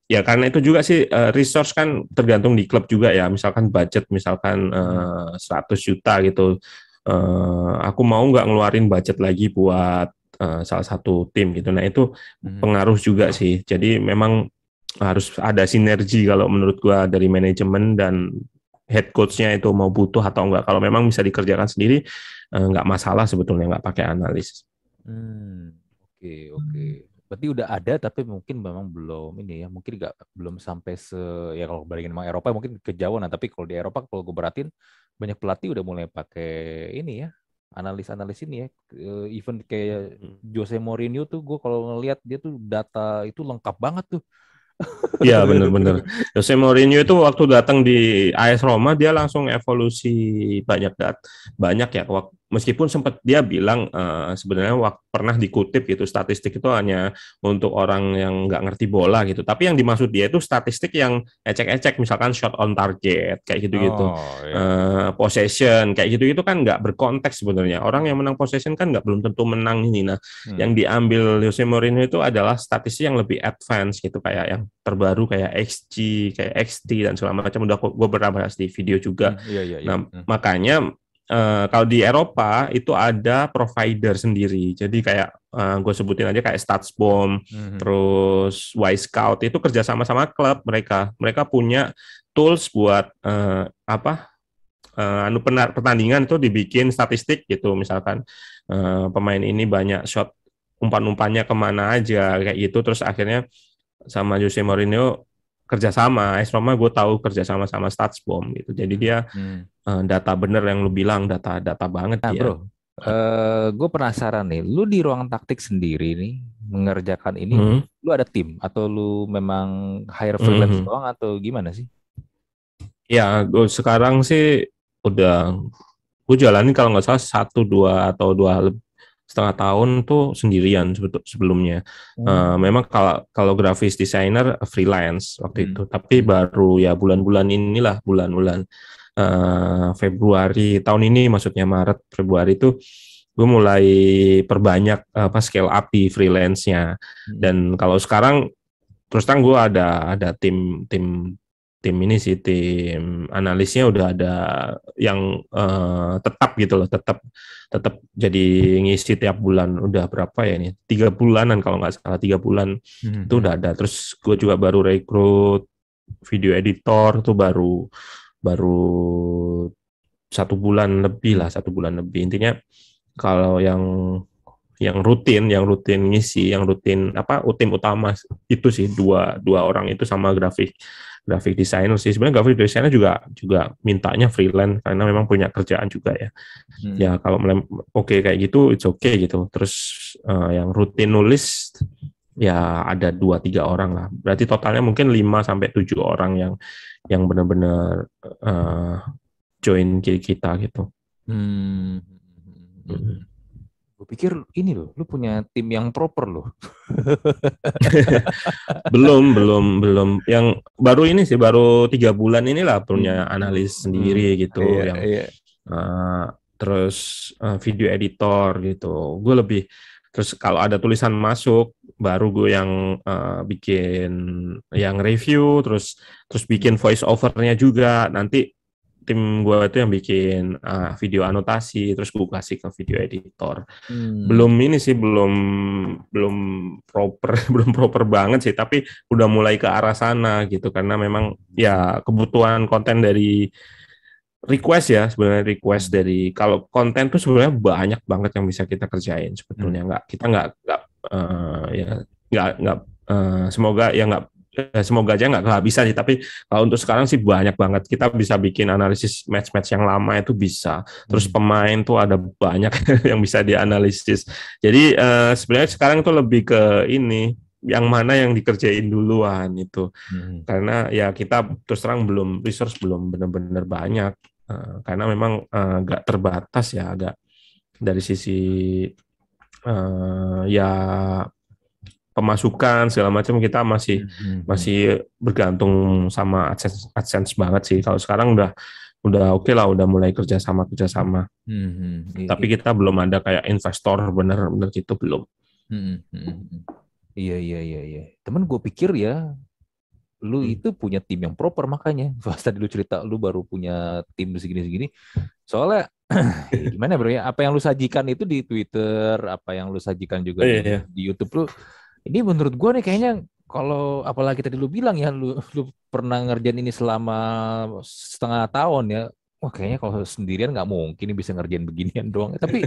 Ya karena itu juga sih resource kan tergantung di klub juga ya. Misalkan budget, misalkan Mhm. 100 juta gitu. Aku mau nggak ngeluarin budget lagi buat salah satu tim gitu. Nah itu Mhm. pengaruh juga sih. Jadi memang harus ada sinergi kalau menurut gua dari manajemen dan head coach-nya itu mau butuh atau enggak. Kalau memang bisa dikerjakan sendiri, nggak masalah sebetulnya nggak pakai analis. Hmm, oke, oke. Berarti udah ada tapi mungkin memang belum ini ya, mungkin nggak belum sampai ya kalau bandingin sama Eropa mungkin kejauhan. Nah, tapi kalau di Eropa kalau gue perhatiin banyak pelatih udah mulai pakai ini ya, analis-analis ini ya. Even kayak Jose Mourinho tuh gue kalau ngelihat dia tuh data itu lengkap banget tuh. Iya benar-benar. Jose Mourinho itu waktu datang di AS Roma dia langsung evolusi banyak ya. Meskipun sempat dia bilang sebenarnya pernah dikutip gitu statistik itu hanya untuk orang yang nggak ngerti bola gitu. Tapi yang dimaksud dia itu statistik yang ecek-ecek, misalkan shot on target kayak gitu-gitu, Oh ya. possession kayak gitu-gitu kan nggak berkonteks sebenarnya. Orang yang menang possession kan nggak belum tentu menang ini. Nah, yang Hmm. diambil Jose Mourinho itu adalah statistik yang lebih advance gitu kayak yang terbaru kayak XG, kayak XT dan segala macam udah gue pernah bahas di video juga. Iya, iya, iya. Nah, makanya kalau di Eropa itu ada provider sendiri. Jadi kayak gue sebutin aja kayak StatsBomb, Mhm. terus Wisecout itu kerja sama klub mereka. Mereka punya tools buat pertandingan itu dibikin statistik gitu, misalkan pemain ini banyak shot umpan-umpannya kemana aja kayak gitu, terus akhirnya sama Jose Mourinho kerjasama. AS Roma gue tahu kerjasama sama StatsBomb gitu, jadi Mhm. dia Mhm. data bener yang lu bilang, data banget Nah, dia. bro, gue penasaran nih, lu di ruang taktik sendiri nih mengerjakan ini, Hmm. lu ada tim atau lu memang hire freelance Hmm. doang atau gimana sih? Ya gue sekarang sih udah gue jalanin kalau nggak salah 1 2 atau 2,5 tahun tuh sendirian sebelumnya. Hmm. Memang kalau grafis designer freelance waktu Hmm. itu, tapi Hmm. baru ya bulan-bulan inilah, bulan-bulan Februari tahun ini, maksudnya Maret Februari itu gue mulai perbanyak scale up di freelance-nya. Dan kalau sekarang terus terang gue ada tim ini sih, tim analisnya udah ada yang tetap gitu loh, tetap jadi ngisi tiap bulan. Udah berapa ya ini? 3 bulanan kalau nggak salah, 3 bulan itu udah ada. Terus gue juga baru rekrut video editor tuh baru 1 bulan lebih lah, 1 bulan lebih. Intinya kalau yang rutin ngisi, yang rutin tim utama itu sih dua orang itu, sama grafik desainer sih. Sebenarnya grafik desainer juga mintanya freelance karena memang punya kerjaan juga ya. Ya kalau oke kayak gitu, it's okay gitu. Terus yang rutin nulis ya ada 2-3 orang lah. Berarti totalnya mungkin 5-7 orang yang benar-benar join kita gitu. Gue pikir ini loh, lu punya tim yang proper loh. belum. Yang baru ini sih, baru 3 bulan inilah punya analis sendiri gitu, terus video editor gitu. Gue lebih, terus kalau ada tulisan masuk, baru gue yang bikin yang review, terus bikin voice over-nya juga. Nanti tim gue itu yang bikin video anotasi, terus gue kasih ke video editor. Belum ini sih, belum proper belum proper banget sih, tapi udah mulai ke arah sana gitu, karena memang ya kebutuhan konten dari request ya, sebenarnya request dari, kalau konten tuh sebenarnya banyak banget yang bisa kita kerjain sebetulnya. Semoga aja nggak kehabisan sih, tapi kalau untuk sekarang sih banyak banget. Kita bisa bikin analisis match-match yang lama itu bisa. Terus pemain tuh ada banyak yang bisa dianalisis. Jadi sebenarnya sekarang tuh lebih ke ini, yang mana yang dikerjain duluan itu. Karena ya kita terus terang resource belum benar-benar banyak. Karena memang agak terbatas ya, agak dari sisi ya pemasukan segala macam, kita masih bergantung sama AdSense banget sih. Kalau sekarang udah oke lah, udah mulai kerjasama. Tapi kita belum ada kayak investor bener-bener gitu, belum. Iya. Temen gue pikir ya, lu itu punya tim yang proper, makanya pas tadi lu cerita lu baru punya tim segini. Soalnya gimana bro ya, apa yang lu sajikan itu di Twitter, apa yang lu sajikan juga di YouTube lu, ini menurut gue nih kayaknya, kalau apalagi tadi lu bilang ya, lu pernah ngerjain ini selama setengah tahun ya. Wah, kayaknya kalau sendirian nggak mungkin bisa ngerjain beginian doang. Tapi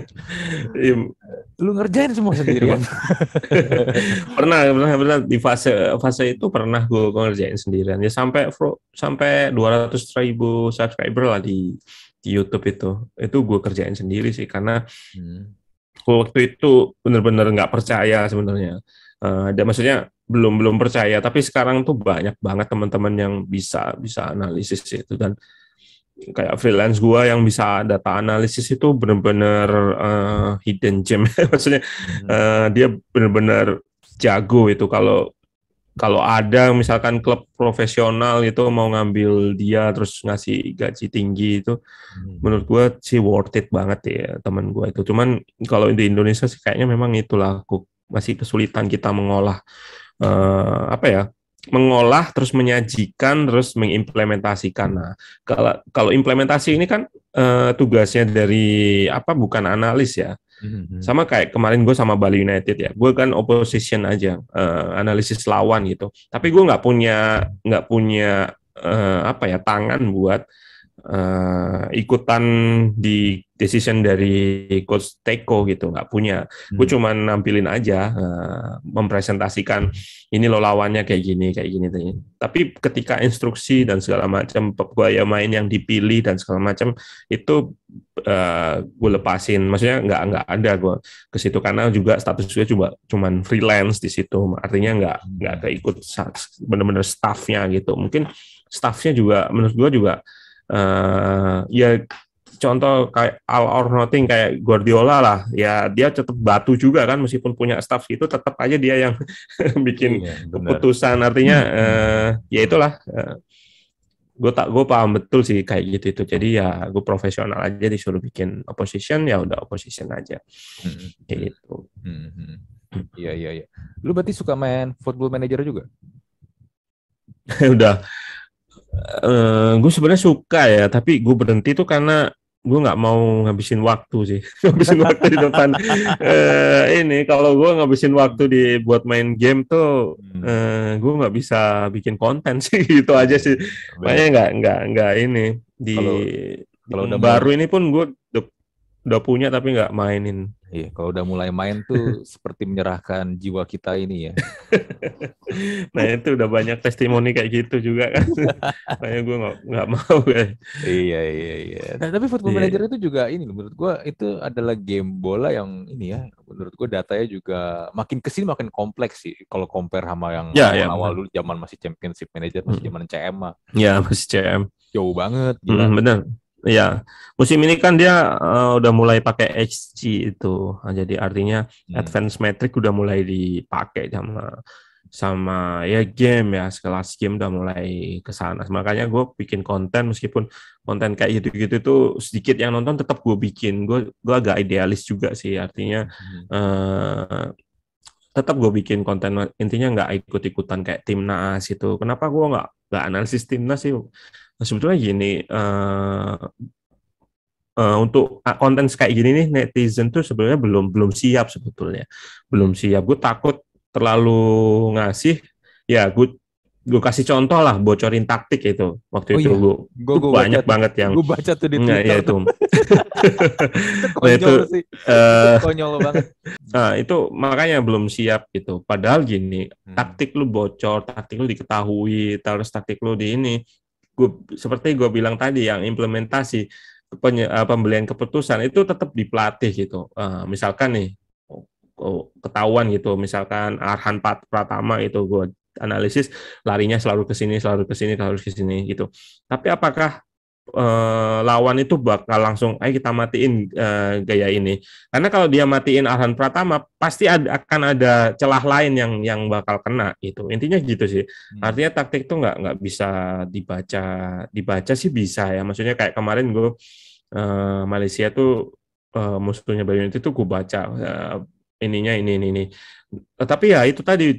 lu ngerjain semua sendirian. pernah di fase itu pernah gue ngerjain sendirian ya, sampai 200.000 subscriber lah di YouTube itu gue kerjain sendiri sih, karena waktu itu benar-benar nggak percaya sebenarnya. Maksudnya belum percaya, tapi sekarang tuh banyak banget teman-teman yang bisa analisis itu, dan kayak freelance gua yang bisa data analisis itu benar-benar hidden gem. Maksudnya dia benar-benar jago itu. Kalau ada misalkan klub profesional itu mau ngambil dia terus ngasih gaji tinggi, itu menurut gua sih worth it banget ya teman gua itu. Cuman kalau di Indonesia sih kayaknya memang itulah, masih kesulitan kita mengolah mengolah, terus menyajikan, terus mengimplementasikan. Nah, kalau implementasi ini kan tugasnya dari bukan analis ya. Sama kayak kemarin gue sama Bali United ya, gue kan opposition aja, analisis lawan gitu. Tapi gue nggak punya tangan buat ikutan di decision dari coach Teko gitu, nggak punya. Gue cuma nampilin aja, mempresentasikan ini lo lawannya kayak gini. Tapi ketika instruksi dan segala macam, gaya main yang dipilih dan segala macam itu gue lepasin. Maksudnya nggak ada gue ke situ, karena juga status gue cuman freelance di situ. Artinya nggak keikut bener-bener staffnya gitu. Mungkin staffnya juga menurut gue juga ya contoh kayak all or nothing kayak Guardiola lah ya, dia tetap batu juga kan, meskipun punya staff itu tetap aja dia yang bikin keputusan. Artinya ya itulah, gue paham betul sih kayak gitu itu. Jadi ya gue profesional aja, disuruh bikin opposition ya udah opposition aja Hmm, kayak hmm, gitu. hmm, hmm. Iya, iya, iya. Lu berarti suka main Football Manager juga? Udah, gue sebenarnya suka ya, tapi gue berhenti tuh karena gue nggak mau ngabisin waktu sih. Ngabisin waktu di depan ini. Kalau gue ngabisin waktu di buat main game tuh, Hmm. gue nggak bisa bikin konten sih. Gitu aja Iya, sih. Makanya bener. nggak ini di Kalau kalau yang udah mulai baru ini pun gue udah punya tapi nggak mainin. iya, kalau udah mulai main tuh seperti menyerahkan jiwa kita ini ya. Nah itu udah banyak testimoni kayak gitu juga kan. Makanya gue nggak mau kayak. Iya, iya, iya. Nah, tapi Football Manager Iya, itu juga ini loh, menurut gua itu adalah game bola yang ini ya, menurut gua datanya juga makin kesini makin kompleks sih. Kalau compare sama yang ya, ya awal-awal benar. dulu zaman masih Championship Manager, masih zaman CM mah. Ya masih CM. Jauh banget, gila. Benar. Ya, musim ini kan dia udah mulai pakai XG itu. Nah, jadi artinya Hmm. advance metric udah mulai dipakai sama sama ya game ya, sekelas game udah mulai ke sana. Makanya gue bikin konten meskipun konten kayak gitu-gitu tuh sedikit yang nonton tetap gue bikin. Gue agak idealis juga sih, artinya Hmm. eh, tetap gue bikin konten, intinya nggak ikut-ikutan kayak timnas itu. Kenapa gue nggak analisis timnas sih? Nah, sebetulnya gini, untuk konten kayak gini nih, netizen tuh sebenarnya belum belum siap sebetulnya, Hmm. belum siap. Gue takut terlalu ngasih, ya gue kasih contoh lah, bocorin taktik itu. Oh Waktu itu iya, gue gue tuh gue baca banyak tuh, banget yang gue baca tuh di enggak ya Twitter itu. tuh. Itu Nah itu konyol sih, itu eh konyol banget. itu makanya belum siap gitu. Padahal gini, Hmm. taktik lu bocor, taktik lu diketahui, terus taktik lu di ini. Seperti gue bilang tadi, yang implementasi pembelian keputusan itu tetap dipelatih gitu. Misalkan nih, ketahuan gitu, misalkan Arhan Pratama itu gue analisis larinya selalu ke sini, selalu ke sini, selalu ke sini gitu. Tapi apakah lawan itu bakal langsung, ayo kita matiin gaya ini? Karena kalau dia matiin Arhan Pratama, pasti akan ada celah lain yang bakal kena gitu. Intinya gitu sih. Hmm. Artinya taktik tuh nggak bisa dibaca, dibaca sih bisa ya. Maksudnya kayak kemarin gue Malaysia tuh musuhnya Bali United tuh gue baca ininya ini. Tapi ya itu tadi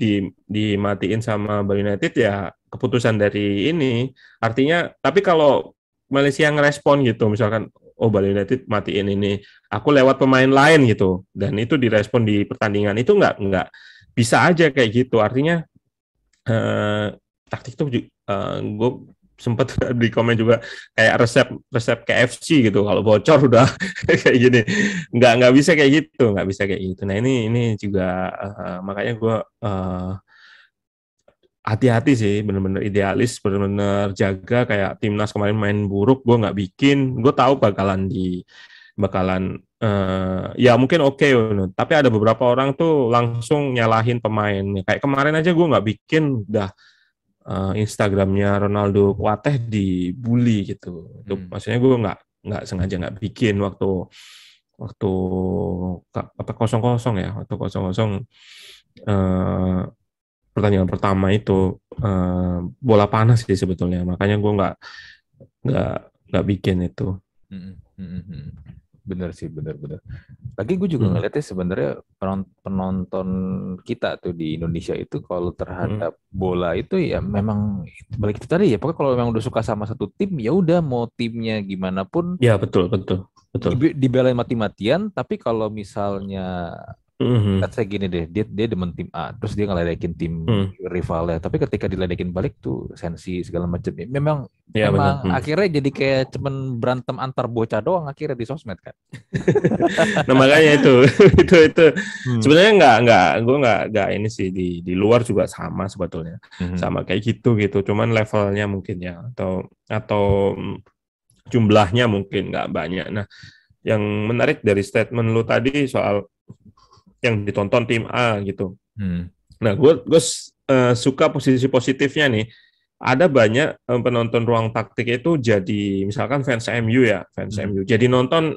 dimatiin sama Bali United ya, keputusan dari ini. Artinya, tapi kalau Malaysia ngerespon gitu, misalkan oh Bali United matiin ini, aku lewat pemain lain gitu, dan itu direspon di pertandingan, itu nggak bisa aja kayak gitu. Artinya taktik tuh gue sempat di komen juga kayak resep resep KFC gitu, kalau bocor udah kayak gini, nggak bisa kayak gitu, nggak bisa kayak gitu. Nah ini juga makanya gue hati-hati sih, bener-bener idealis, bener-bener jaga. Kayak timnas kemarin main buruk, gue nggak bikin, gue tahu bakalan ya mungkin oke, tapi ada beberapa orang tuh langsung nyalahin pemain. Kayak kemarin aja gue nggak bikin, udah Instagramnya Ronaldo Kuateh dibully gitu. Itu Hmm. maksudnya gue nggak sengaja nggak bikin waktu waktu apa 0-0 ya, waktu 0-0 eh, pertandingan pertama itu bola panas sih sebetulnya. Makanya gue nggak nggak bikin itu. Hmm. Hmm. Hmm. Bener sih, bener-bener. Lagi gue juga Hmm. ngeliatnya sebenarnya penonton kita tuh di Indonesia itu kalau Hmm. terhadap bola itu ya memang balik itu tadi ya. Pokoknya kalau memang udah suka sama satu tim ya udah mau timnya gimana pun Ya betul betul betul. dibelain mati-matian. Tapi kalau misalnya Hmm. let's say gini deh, dia dia demen tim A, terus dia ngeledekin tim Hmm. rivalnya. Tapi ketika diledekin balik tuh sensi segala macam. Ya, memang Ya memang benar. Hmm. akhirnya jadi kayak cuman berantem antar bocah doang akhirnya di sosmed kan. Nah makanya itu itu Hmm. sebenarnya gue nggak ini sih, di luar juga sama sebetulnya, Mhm. sama kayak gitu, cuman levelnya mungkin ya, atau jumlahnya mungkin nggak banyak. Nah yang menarik dari statement lu tadi soal yang ditonton tim A gitu. Hmm. Nah gue suka posisi positifnya nih. Ada banyak penonton ruang taktik itu jadi misalkan fans MU ya, fans Hmm. MU. Jadi nonton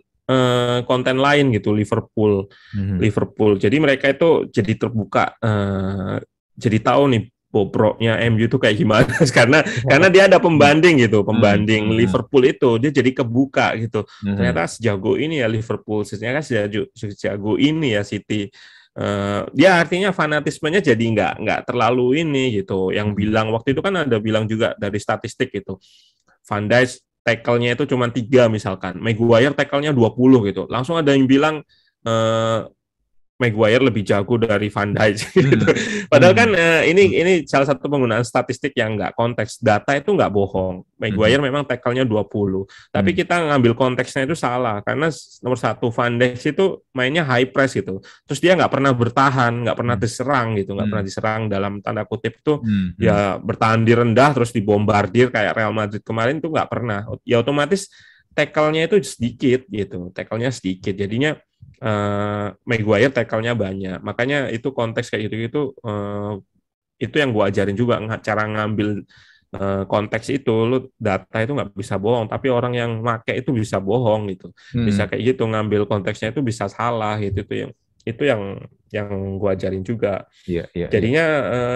konten lain gitu, Liverpool. Mhm. Liverpool. Jadi mereka itu jadi terbuka, jadi tahu nih bobroknya MU itu kayak gimana karena dia ada pembanding gitu, pembanding Liverpool itu dia jadi kebuka gitu. Ternyata sejago ini ya Liverpool, ternyata sejago ini ya City. Dia artinya fanatismenya jadi nggak terlalu ini gitu. Yang bilang waktu itu kan ada bilang juga dari statistik gitu. Van Dijk tackle-nya itu cuma 3 misalkan, Maguire tackle-nya 20 gitu. Langsung ada yang bilang Maguire lebih jago dari Van Dijk gitu. Padahal kan ini salah satu penggunaan statistik yang nggak konteks. Data itu nggak bohong. Maguire memang tackle-nya 20. Tapi kita ngambil konteksnya itu salah. Karena nomor 1 Van Dijk itu mainnya high press gitu. Terus dia nggak pernah bertahan, nggak pernah diserang gitu. Nggak pernah diserang dalam tanda kutip itu ya bertahan di rendah terus dibombardir kayak Real Madrid kemarin itu nggak pernah. Ya otomatis tackle-nya itu sedikit gitu. Tackle-nya sedikit. Jadinya Maguire tackle-nya banyak, makanya itu konteks kayak gitu itu yang gue ajarin juga cara ngambil konteks itu. Lu data itu nggak bisa bohong, tapi orang yang make itu bisa bohong gitu, bisa kayak gitu ngambil konteksnya itu bisa salah gitu. Itu yang gue ajarin juga. Jadinya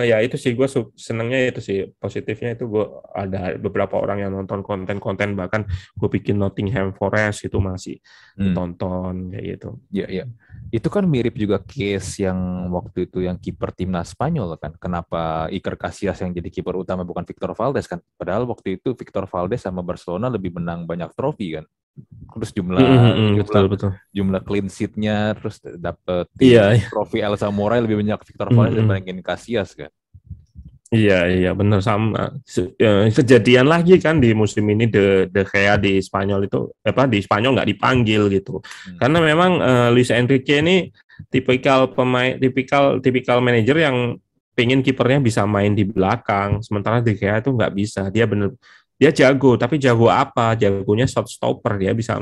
ya itu sih gue senengnya itu sih, positifnya itu gue ada beberapa orang yang nonton konten bahkan gue bikin Nottingham Forest itu masih ditonton kayak gitu. Iya. Itu kan mirip juga case yang waktu itu yang kiper timnas Spanyol kan. Kenapa Iker Casillas yang jadi kiper utama bukan Victor Valdes kan? Padahal waktu itu Victor Valdes sama Barcelona lebih menang banyak trofi kan. Terus jumlah clean sheet-nya, terus dapet trofi El Samurai lebih banyak Victor Valdes dibandingin Casillas kan. Iya benar sama. Kejadian lagi kan di musim ini De Gea di Spanyol itu di Spanyol nggak dipanggil gitu. Karena memang Luis Enrique ini tipikal manajer yang pengen kipernya bisa main di belakang, sementara De Gea itu nggak bisa. Dia jago, tapi jago apa? Jagonya shot stopper, dia bisa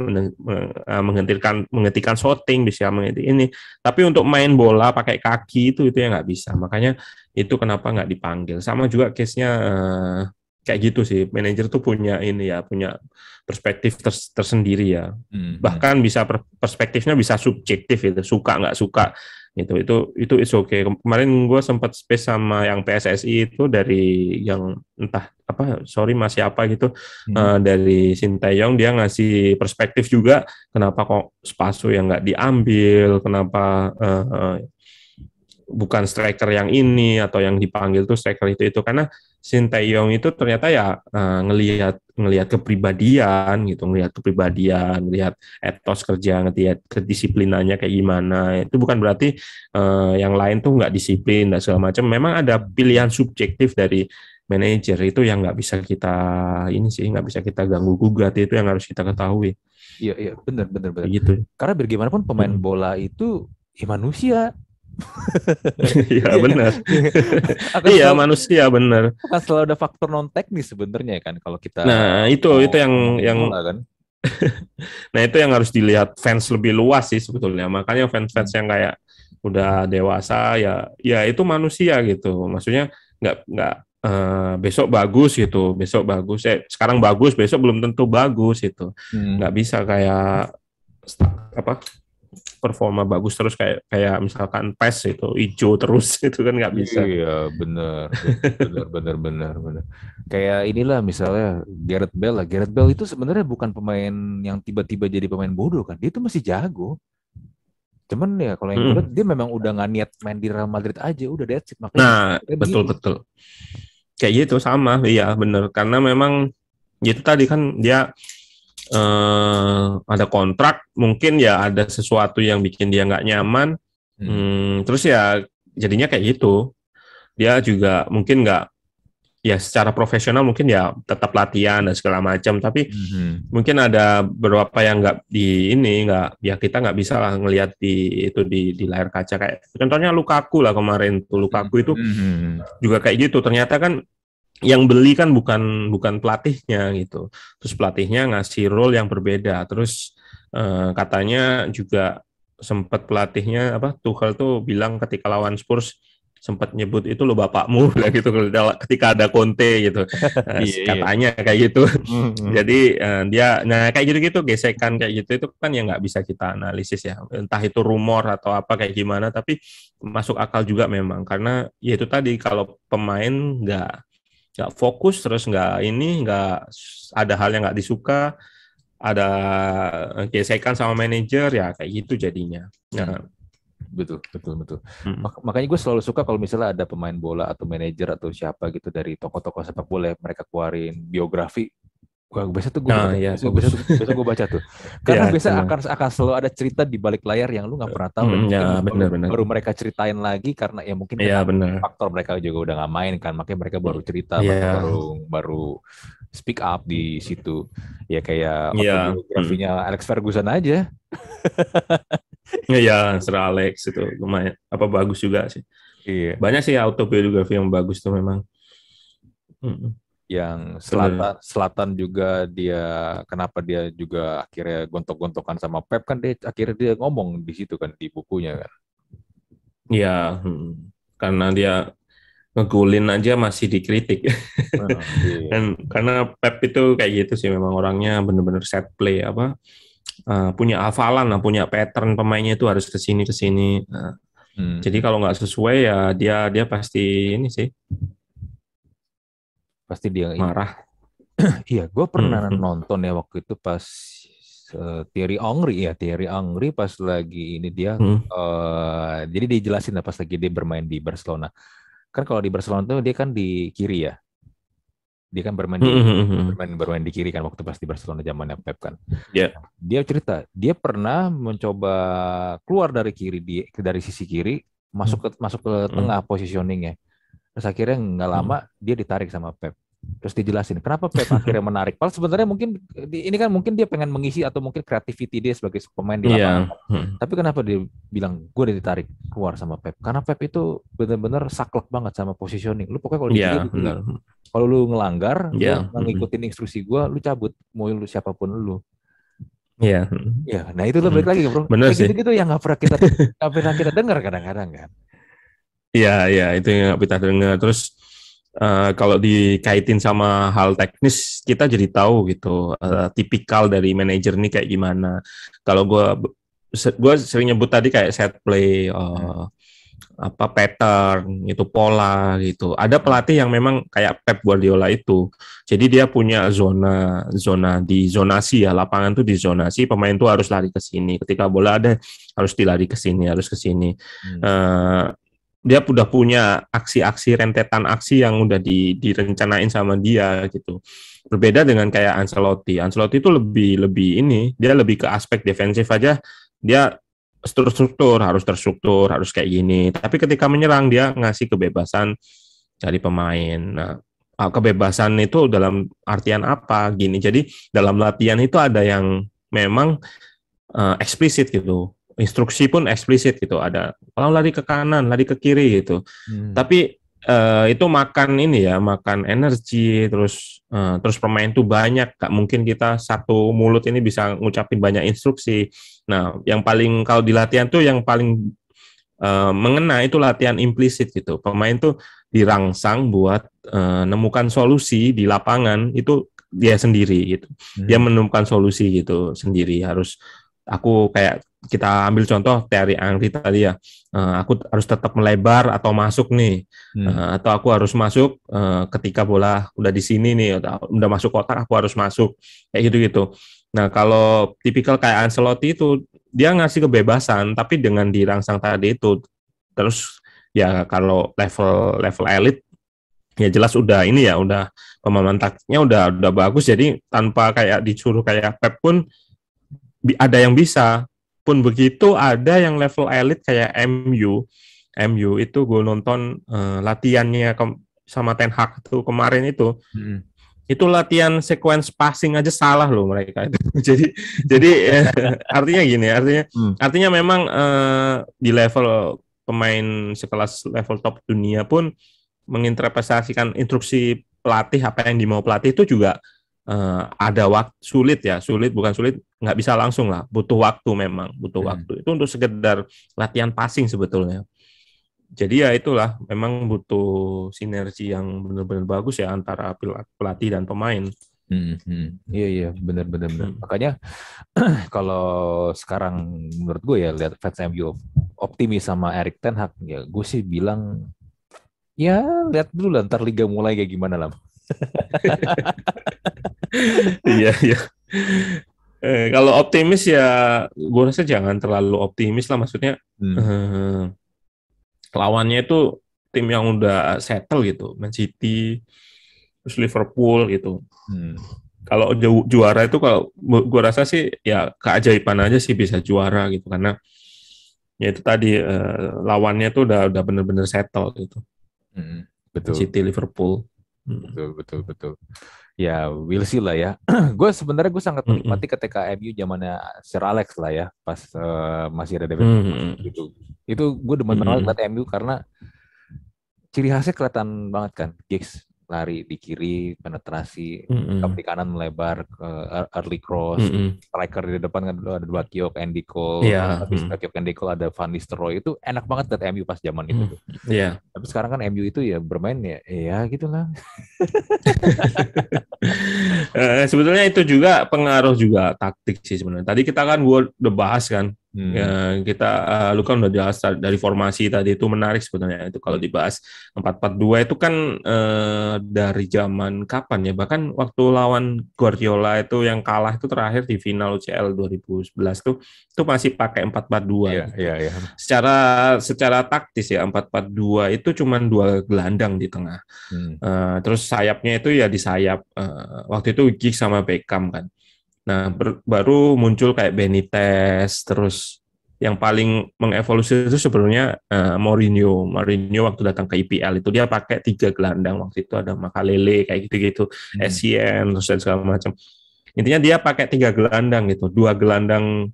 menghentikan shooting, bisa menghentikan ini. Tapi untuk main bola pakai kaki itu yang nggak bisa. Makanya itu kenapa nggak dipanggil. Sama juga case-nya kayak gitu sih. Manajer tuh punya perspektif tersendiri ya. Bahkan bisa perspektifnya bisa subjektif itu, suka nggak suka. Itu it's okay. Kemarin gue sempat space sama yang PSSI itu dari yang entah masih apa gitu, dari Sinteyong, dia ngasih perspektif juga kenapa kok Spaso yang nggak diambil, kenapa bukan striker yang ini atau yang dipanggil tuh striker itu karena Sinteyong itu ternyata ya ngelihat kepribadian gitu, ngelihat etos kerja, ngelihat kedisiplinannya kayak gimana. Itu bukan berarti yang lain tuh nggak disiplin dan segala macam. Memang ada pilihan subjektif dari manajer itu yang nggak bisa kita ganggu gugat, itu yang harus kita ketahui. Iya benar gitu. Karena bagaimanapun pemain bola itu manusia. Iya benar. Iya manusia benar. Kan selalu ada faktor non teknis sebenarnya kan kalau kita. Nah itu yang bola, kan? Nah itu yang harus dilihat fans lebih luas sih sebetulnya. Makanya fans yang kayak udah dewasa ya itu manusia gitu. Maksudnya nggak besok bagus gitu, sekarang bagus, besok belum tentu bagus itu. Nggak bisa kayak performa bagus terus kayak misalkan PES itu hijau terus itu kan nggak bisa. Iya benar. Kayak inilah misalnya Gareth Bale itu sebenarnya bukan pemain yang tiba-tiba jadi pemain bodoh kan, dia itu masih jago. Cuman ya kalau yang gue lihat dia memang udah nggak niat main di Real Madrid aja, udah that's it. Makanya betul. Kayak gitu sama, iya bener. Karena memang itu tadi kan dia ada kontrak, mungkin ya ada sesuatu yang bikin dia nggak nyaman. Terus ya jadinya kayak gitu. Dia juga mungkin nggak, ya secara profesional mungkin ya tetap latihan dan segala macam, tapi mungkin ada beberapa yang kita nggak bisa lah ngelihat di layar kaca. Kayak contohnya Lukaku lah kemarin tuh, Lukaku itu juga kayak gitu. Ternyata kan yang beli kan bukan pelatihnya gitu, terus pelatihnya ngasih role yang berbeda. Terus katanya juga sempat pelatihnya Tuchel tuh bilang ketika lawan Spurs, sempat nyebut itu lo bapakmu lah gitu ketika ada Conte gitu. Iya. Katanya kayak gitu. Hmm. Jadi dia kayak gitu-gitu gesekan kayak gitu itu kan yang nggak bisa kita analisis ya. Entah itu rumor atau apa kayak gimana, tapi masuk akal juga memang karena ya itu tadi kalau pemain nggak fokus terus nggak ada hal yang nggak disuka, ada gesekan sama manajer ya kayak gitu jadinya. Nah, Betul. Makanya gue selalu suka kalau misalnya ada pemain bola atau manajer atau siapa gitu dari tokoh-tokoh sepak bola mereka keluarin biografi. Wah, biasa tuh gue suka nah tuh. ya Besok bagus. gue baca tuh. Karena Ya biasa benar. akan selalu ada cerita di balik layar yang lu nggak pernah tahu dan Ya mungkin benar-benar. baru mereka ceritain lagi karena ya mungkin Ya karena benar. faktor mereka juga udah nggak main kan, makanya mereka baru cerita, mereka Ya baru speak up di situ. Ya kayak ya. autobiografinya Alex Ferguson aja. Ya, Sir Alex itu lumayan bagus juga sih. Iya. Banyak sih autobiografi yang bagus tuh memang. Yang Bener. selatan juga dia kenapa dia juga akhirnya gontok-gontokan sama Pep kan dia akhirnya dia ngomong di situ kan di bukunya kan. Ya, karena dia ngegolin aja masih dikritik. Iya. Dan karena Pep itu kayak gitu sih memang orangnya bener-bener set play punya hafalan lah, punya pattern pemainnya itu harus ke sini ke sini. Nah, jadi Hmm. kalau nggak sesuai ya dia pasti ini sih Pasti dia ini. marah. Iya, gue pernah Hmm. nonton ya waktu itu pas Thierry Henry pas lagi ini dia Hmm. jadi dijelasin lah pas lagi dia bermain di Barcelona. Kan kalau di Barcelona tuh dia kan di kiri ya. Dia kan Hmm. bermain di kiri kan waktu pas di Barcelona zamannya Pep kan. Ya. Dia cerita, dia pernah mencoba keluar dari dari sisi kiri, masuk ke Hmm. tengah positioningnya. Terus akhirnya nggak lama Hmm. dia ditarik sama Pep. Terus dijelasin kenapa Pep akhirnya menarik. Padahal sebenarnya mungkin ini kan mungkin dia pengen mengisi atau mungkin creativity dia sebagai pemain di lapangan. Iya. Hmm. Tapi kenapa dia bilang gue udah ditarik keluar sama Pep? Karena Pep itu benar-benar saklek banget sama positioning. Lu pokoknya kalau di Iya, kiri, di kiri. benar. Kalau lu ngelanggar, lu Iya. nggak ngikutin instruksi gue, lu cabut. Mau lu siapapun lu. Iya. Ya, nah itu lo balik lagi bro. Benar Kayak sih. gitu-gitu yang nggak pernah kita dengar kadang-kadang kan. Iya, iya, itu yang nggak kita dengar. Terus kalau dikaitin sama hal teknis, kita jadi tahu gitu tipikal dari manajer ini kayak gimana. Kalau gue sering nyebut tadi kayak set play, Hmm. pattern, itu pola gitu. Ada Hmm. pelatih yang memang kayak Pep Guardiola itu. Jadi dia punya zona zona di zonasi ya, lapangan tuh di zonasi, pemain tuh harus lari ke sini. Ketika bola ada harus dilari ke sini, harus ke sini. Hmm. Eh, dia udah punya aksi-aksi rentetan aksi yang udah direncanain sama dia gitu. Berbeda dengan kayak Ancelotti. Ancelotti itu lebih ini, dia lebih ke aspek defensif aja. Dia terstruktur, harus kayak gini. Tapi ketika menyerang dia ngasih kebebasan dari pemain. Nah, kebebasan itu dalam artian apa? Gini. Jadi dalam latihan itu ada yang memang eksplisit gitu. Instruksi pun eksplisit gitu. Ada kalau lari ke kanan, lari ke kiri gitu. Hmm. Tapi itu makan energi, terus pemain tuh banyak. Gak mungkin kita satu mulut ini bisa ngucapin banyak instruksi. Nah, yang paling kalau di latihan tuh yang paling mengena itu latihan implisit gitu. Pemain tuh dirangsang buat nemukan solusi di lapangan itu dia sendiri gitu. Dia Hmm. menemukan solusi gitu sendiri. Aku kayak kita ambil contoh Thierry Henry tadi ya. Aku harus tetap melebar atau masuk nih. Hmm. Atau aku harus masuk ketika bola udah di sini nih, udah masuk kotak aku harus masuk kayak gitu-gitu. Nah, kalau tipikal kayak Ancelotti itu dia ngasih kebebasan tapi dengan dirangsang tadi itu terus ya kalau level level elit ya jelas udah ini ya udah pemahaman taktiknya udah bagus jadi tanpa kayak disuruh kayak Pep pun ada yang bisa pun begitu ada yang level elit kayak MU itu gue nonton latihannya sama Ten Hag tuh kemarin Hmm. itu latihan sequence passing aja salah loh mereka itu. jadi artinya gini, Hmm. artinya memang di level pemain sekelas level top dunia pun menginterpretasikan instruksi pelatih apa yang dimau pelatih itu juga ada waktu sulit bukan sulit nggak bisa langsung lah butuh waktu memang butuh Hmm. waktu itu untuk sekedar latihan passing sebetulnya jadi ya itulah, memang butuh sinergi yang benar-benar bagus ya antara pelatih dan pemain. Iya iya benar-benar benar. Hmm. Makanya kalau sekarang menurut gue ya lihat fans MU optimis sama Erik Ten Hag ya gue sih bilang ya lihat dulu lah ntar liga mulai kayak gimana lah. Iya, iya. Kalau optimis ya, gue rasa jangan terlalu optimis lah. Maksudnya Hmm. eh, lawannya itu tim yang udah settle gitu, Man City, terus Liverpool gitu. Hmm. Kalau juara itu, kalau gue rasa sih ya keajaiban aja sih bisa juara gitu, karena ya itu tadi lawannya tuh udah bener-bener settle gitu. Hmm. Man Betul. City, Liverpool. Hmm. Betul, betul, betul. Ya, we'll see lah ya. Gue sebenarnya gue sangat Hmm. menikmati ketika MU zamannya Sir Alex lah ya, pas masih ada David Hmm. gitu. Itu gue demen banget Hmm. liat MU karena ciri khasnya kelihatan banget kan. Giggs lari di kiri, penetrasi, Hmm. di kanan melebar ke early cross. Hmm. Striker di depan kan ada dua Kiok, Andy Cole, terus Iya. habis Kiok Andy Cole ada Van Nistelrooy. Itu enak banget liat MU pas zaman itu Hmm. tuh. Iya. Tapi sekarang kan MU itu ya bermain ya gitulah. Sebetulnya itu juga pengaruh juga taktik sih sebenarnya. Tadi kita kan gue udah bahas kan, Hmm. ya, kita lu kan udah jelas dari formasi tadi, itu menarik sebetulnya itu kalau Hmm. dibahas. 4-4-2 itu kan dari zaman kapan ya? Bahkan waktu lawan Guardiola itu yang kalah itu terakhir di final UCL 2011 tuh itu masih pakai 4-4-2 Iya, gitu. iya, iya. Secara secara taktis ya 4-4-2 itu cuman dua gelandang di tengah. Hmm. Terus sayapnya itu ya di sayap. Waktu itu Giggs sama Beckham kan. Nah, baru muncul kayak Benitez, terus yang paling mengevolusi itu sebenarnya Mourinho. Mourinho waktu datang ke IPL itu dia pakai 3 gelandang. Waktu itu ada Makalele kayak gitu-gitu, Hmm. Essien, terus dan segala macam. Intinya dia pakai 3 gelandang gitu. Dua gelandang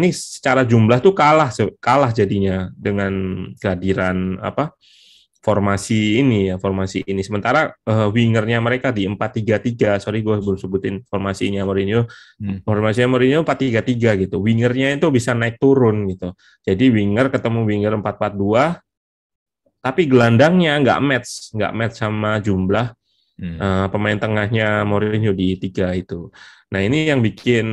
nih secara jumlah tuh kalah jadinya dengan kehadiran apa formasi ini. Sementara wingernya mereka di 4-3-3, sorry gue belum sebutin formasinya Mourinho. Hmm. Formasinya Mourinho 4-3-3 gitu. Wingernya itu bisa naik turun gitu. Jadi winger ketemu winger 4-4-2, tapi gelandangnya nggak match sama jumlah Hmm. pemain tengahnya Mourinho di 3 itu. Nah, ini yang bikin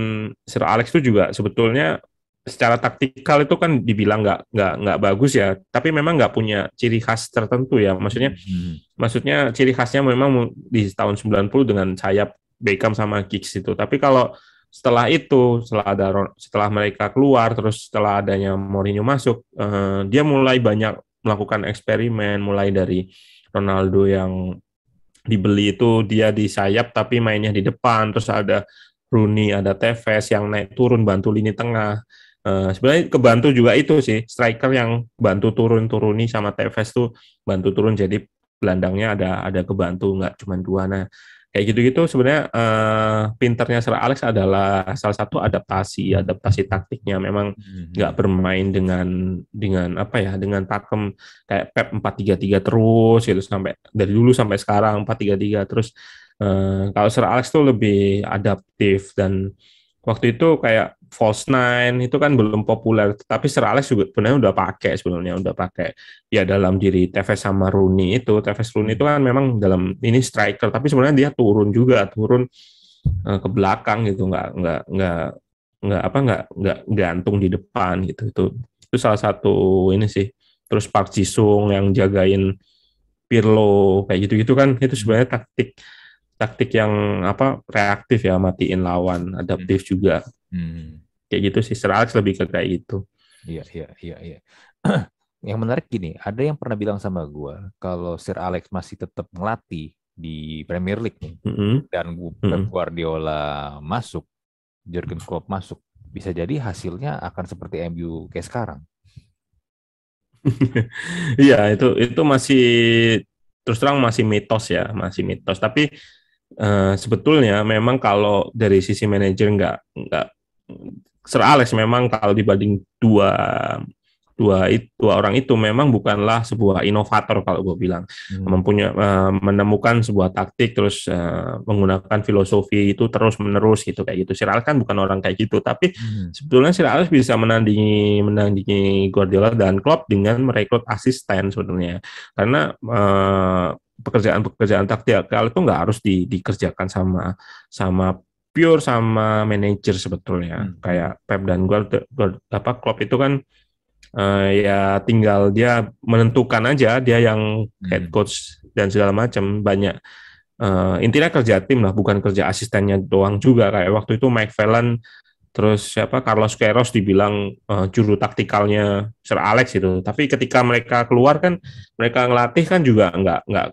Sir Alex itu juga sebetulnya secara taktikal itu kan dibilang nggak bagus ya, tapi memang nggak punya ciri khas tertentu ya. Maksudnya Hmm. maksudnya ciri khasnya memang di tahun 90 dengan sayap Beckham sama Giggs itu. Tapi kalau setelah itu, setelah mereka keluar, terus setelah adanya Mourinho masuk, dia mulai banyak melakukan eksperimen, mulai dari Ronaldo yang dibeli itu dia di sayap tapi mainnya di depan, terus ada Rooney, ada Tevez yang naik turun bantu lini tengah. Sebenarnya kebantu juga itu sih, striker yang bantu turuni sama Tevez tuh bantu turun, jadi gelandangnya ada kebantu, nggak cuma dua. Nah, kayak gitu-gitu sebenarnya pinternya Sir Alex adalah salah satu adaptasi taktiknya. Memang nggak Hmm. bermain dengan apa ya, dengan pakem kayak Pep 4-3-3 terus gitu, sampai dari dulu sampai sekarang 4-3-3 terus. Kalau Sir Alex tuh lebih adaptif, dan waktu itu kayak false nine itu kan belum populer, tapi Sir Alex juga sebenarnya udah pakai ya dalam diri Tevez sama Rooney itu. Tevez Rooney itu Hmm. kan memang dalam ini striker, tapi sebenarnya dia turun ke belakang gitu, nggak gantung di depan gitu. Itu salah satu ini sih. Terus Park Ji-sung yang jagain Pirlo kayak gitu-gitu kan, itu Hmm. sebenarnya taktik taktik yang apa, reaktif ya, matiin lawan, Hmm. adaptif juga Hmm. kayak gitu sih. Sir Alex lebih ke kayak gitu. Iya, iya, iya, iya. Yang menarik gini, ada yang pernah bilang sama gua kalau Sir Alex masih tetap ngelatih di Premier League nih Mm-mm. dan Pep Mm-mm. Guardiola masuk, Jurgen Klopp masuk, bisa jadi hasilnya akan seperti MU kayak sekarang. Iya, itu masih, terus terang masih mitos ya, masih mitos. Tapi sebetulnya memang kalau dari sisi manajer nggak Sir Alex memang kalau dibanding dua dua orang itu memang bukanlah sebuah inovator kalau gue bilang, menemukan sebuah taktik terus menggunakan filosofi itu terus menerus gitu kayak gitu. Sir Alex kan bukan orang kayak gitu, tapi sebetulnya Sir Alex bisa menandingi Guardiola dan Klopp dengan merekrut asisten sebetulnya, karena pekerjaan taktikal itu nggak harus dikerjakan sama pure sama manajer sebetulnya. Kayak Pep dan Klopp itu kan ya tinggal dia menentukan aja, dia yang head coach dan segala macam, banyak intinya kerja tim lah, bukan kerja asistennya doang juga. Kayak waktu itu Mike Phelan, terus siapa Carlos Queiroz dibilang juru taktikalnya Sir Alex itu, tapi ketika mereka keluar kan, mereka ngelatih kan juga nggak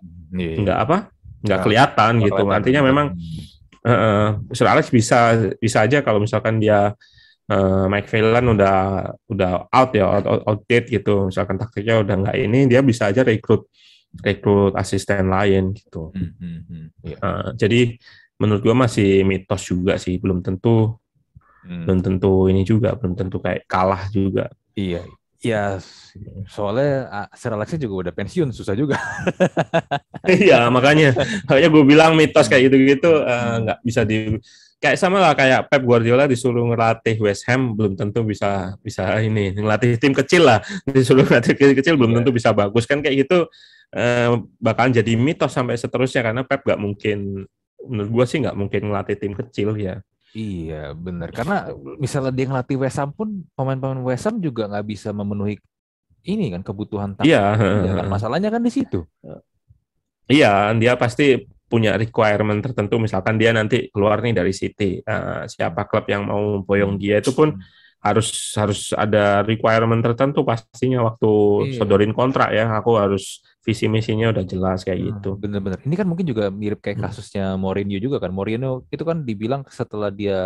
kelihatan gitu. Artinya memang Sir Alex bisa aja kalau misalkan dia Mike Phelan udah out ya, outdate gitu, misalkan taktiknya udah nggak ini, dia bisa aja rekrut asisten lain gitu. Jadi menurut gua masih mitos juga sih, belum tentu ini juga, belum tentu kayak kalah juga. Iya, ya soalnya Sir Alexnya juga udah pensiun, susah juga. Iya, makanya gue bilang mitos kayak gitu-gitu nggak bisa kayak sama lah kayak Pep Guardiola disuruh ngelatih West Ham, belum tentu bisa ini ngelatih tim kecil lah, disuruh ngelatih tim kecil belum tentu bisa bagus kan, kayak gitu bakalan jadi mitos sampai seterusnya, karena Pep nggak mungkin, menurut gue sih nggak mungkin ngelatih tim kecil ya. Iya benar, karena misalnya dia ngelatih West Ham pun, pemain-pemain West Ham juga nggak bisa memenuhi ini kan kebutuhan taktik. Iya, Ya kan masalahnya kan di situ. iya, dia pasti punya requirement tertentu. Misalkan dia nanti keluar nih dari City, siapa klub yang mau boyong dia itu pun harus ada requirement tertentu pastinya waktu sodorin kontrak ya. Aku harus visi misinya udah jelas kayak gitu. Bener-bener. Ini kan mungkin juga mirip kayak kasusnya Mourinho juga kan. Mourinho itu kan dibilang setelah dia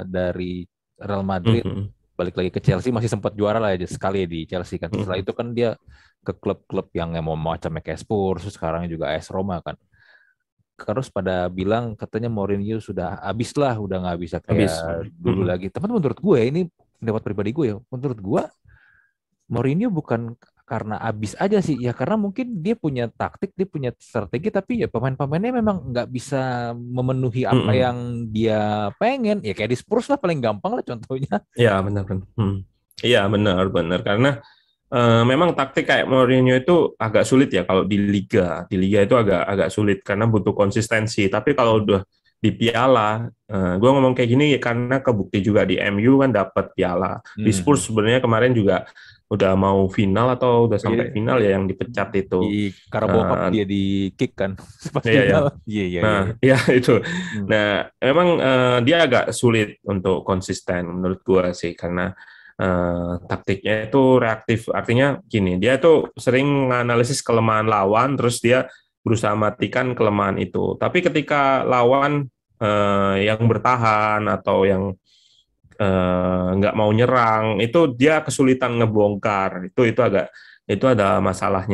dari Real Madrid balik lagi ke Chelsea, masih sempat juara lah aja sekali di Chelsea kan. Setelah itu kan dia ke klub-klub yang mau macam kayak Spurs, sekarang juga AS Roma kan. Terus pada bilang katanya Mourinho sudah habis lah, udah nggak bisa kayak dulu lagi. Tapi menurut gue ini pendapat pribadi gue ya, menurut gue Mourinho bukan karena habis aja sih, ya karena mungkin dia punya taktik, dia punya strategi, tapi ya pemain-pemainnya memang nggak bisa memenuhi apa yang dia pengen. Ya kayak di Spurs lah paling gampang lah contohnya. Iya benar. Iya benar karena memang taktik kayak Mourinho itu agak sulit ya kalau di liga. Di liga itu agak sulit karena butuh konsistensi. Tapi kalau udah di piala, gue ngomong kayak gini ya karena kebukti juga di MU kan dapat piala. Di Spurs sebenarnya kemarin juga udah mau final atau udah sampai final ya yang dipecat itu. Di Carabao Cup dia di kick kan sempat final. Iya. Nah, ya itu. Nah, memang dia agak sulit untuk konsisten menurut gue sih, karena taktiknya itu reaktif. Artinya gini, dia tuh sering menganalisis kelemahan lawan, terus dia berusaha matikan kelemahan itu. Tapi ketika lawan yang bertahan atau yang nggak mau nyerang, itu dia kesulitan ngebongkar. Itu ada masalah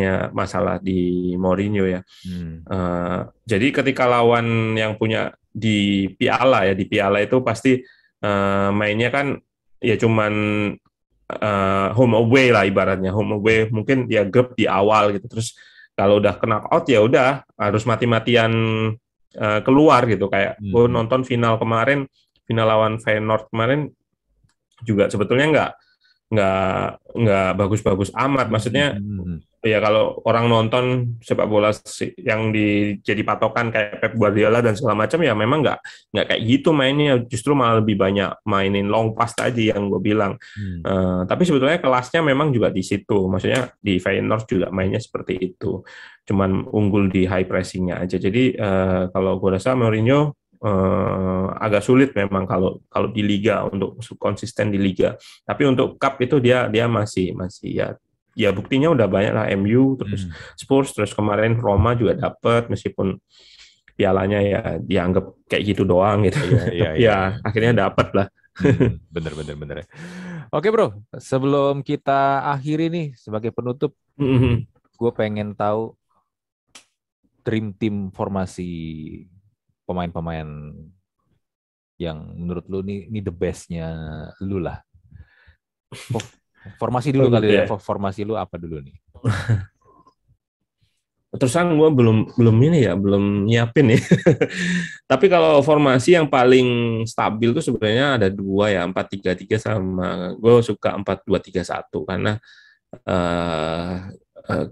di Mourinho ya. Jadi ketika lawan yang punya di piala itu pasti mainnya kan ya cuman home away lah, ibaratnya home away, mungkin dia grup di awal gitu, terus kalau udah kena out ya udah harus mati-matian keluar gitu. Kayak gue nonton final lawan Feyenoord kemarin juga sebetulnya nggak bagus-bagus amat, maksudnya ya kalau orang nonton sepak bola yang jadi patokan kayak Pep Guardiola dan segala macam ya memang nggak kayak gitu mainnya, justru malah lebih banyak mainin long pass tadi yang gue bilang. Tapi sebetulnya kelasnya memang juga di situ, maksudnya di Feyenoord juga mainnya seperti itu, cuman unggul di high pressingnya aja. Jadi kalau gue rasa Mourinho agak sulit memang kalau di liga, untuk konsisten di liga. Tapi untuk cup itu dia masih ya buktinya udah banyak lah, MU terus Spurs, terus kemarin Roma juga dapat, meskipun pialanya ya dianggap kayak gitu doang gitu. Ya akhirnya dapat lah. Bener. Oke bro, sebelum kita akhiri nih sebagai penutup, gue pengen tahu dream team formasi pemain-pemain yang menurut lu ini the best-nya lu lah. Formasi dulu Oh kali gitu ya. ya. Formasi lu apa dulu nih? Terus kan gue belum ini ya, belum nyiapin nih. Tapi kalau formasi yang paling stabil tuh sebenarnya ada dua ya, 4-3-3 sama gue suka 4-2-3-1 karena eh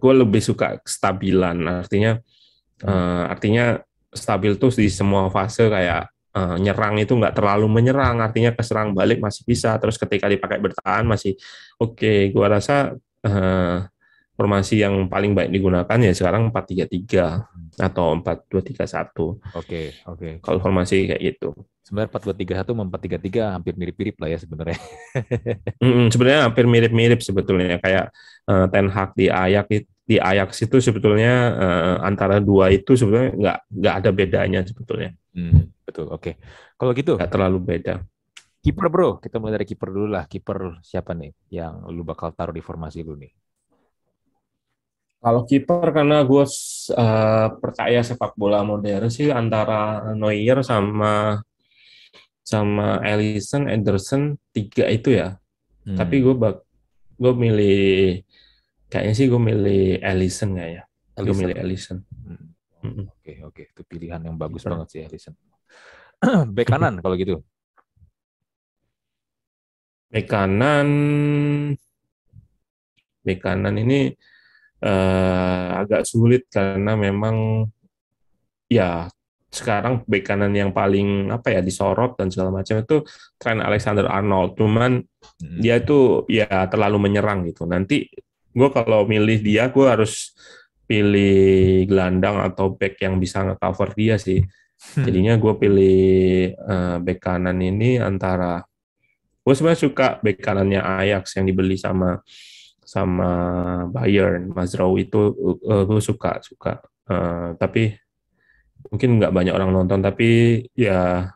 gue lebih suka kestabilan. Artinya stabil tuh di semua fase kayak nyerang itu nggak terlalu menyerang, artinya keserang balik masih bisa. Terus ketika dipakai bertahan masih oke. Gue rasa formasi yang paling baik digunakan ya sekarang 4-3-3 atau 4-2-3-1. Oke, oke. Kalau formasi kayak gitu. Sebenarnya 4-2-3-1 sama 4-3-3 hampir mirip-mirip lah ya sebenarnya. Sebenarnya hampir mirip-mirip sebetulnya kayak Ten Hag di Ajax itu sebetulnya antara dua itu sebetulnya nggak ada bedanya sebetulnya, Betul. Oke. Kalau gitu, nggak terlalu beda. kiper bro, kita mulai dari kiper dulu lah. Kiper siapa nih yang lu bakal taruh di formasi lu nih? Kalau kiper karena gue percaya sepak bola modern sih antara Neuer sama sama Alisson, Ederson, tiga itu ya. Tapi Hmm, gue milih kayaknya sih gue milih Alisson nggak ya? Gue Alisson. milih Alisson. Hmm. Mm-mm. Oke, oke. Itu pilihan yang bagus Kiper. banget sih Alisson. Bek kanan kalau gitu. Bek kanan, bek kanan ini agak sulit karena memang ya sekarang bek kanan yang paling apa ya disorot dan segala macam itu Trent Alexander-Arnold. Cuman Hmm. dia itu ya terlalu menyerang gitu. Nanti gue kalau milih dia gue harus pilih gelandang atau back yang bisa nge-cover dia sih. Hmm. Jadinya gue pilih back kanan ini antara gue sebenarnya suka back kanannya Ajax yang dibeli sama sama Bayern, Mazraoui itu gue suka. Tapi mungkin nggak banyak orang nonton, tapi ya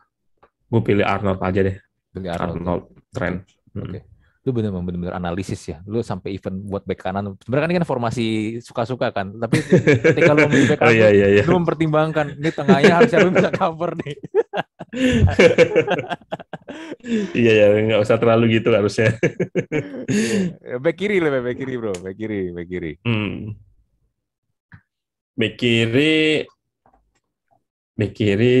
gue pilih Arnold aja deh. Beli Arnold ya. Arnold Oke, Trent. oke. Lu bener-bener analisis ya. Lu sampai event buat bek kanan. Sebenarnya kan ini kan formasi suka-suka kan. Tapi ketika lu memilih bek Oh kanan iya tuh, iya iya. lu mempertimbangkan ini tengahnya harus siapa yang bisa cover nih. Iya ya, nggak usah terlalu gitu harusnya. Iya. Bek kiri lah, bek kiri bro. Bek kiri, bek kiri. Hmm. Bek kiri, bek kiri,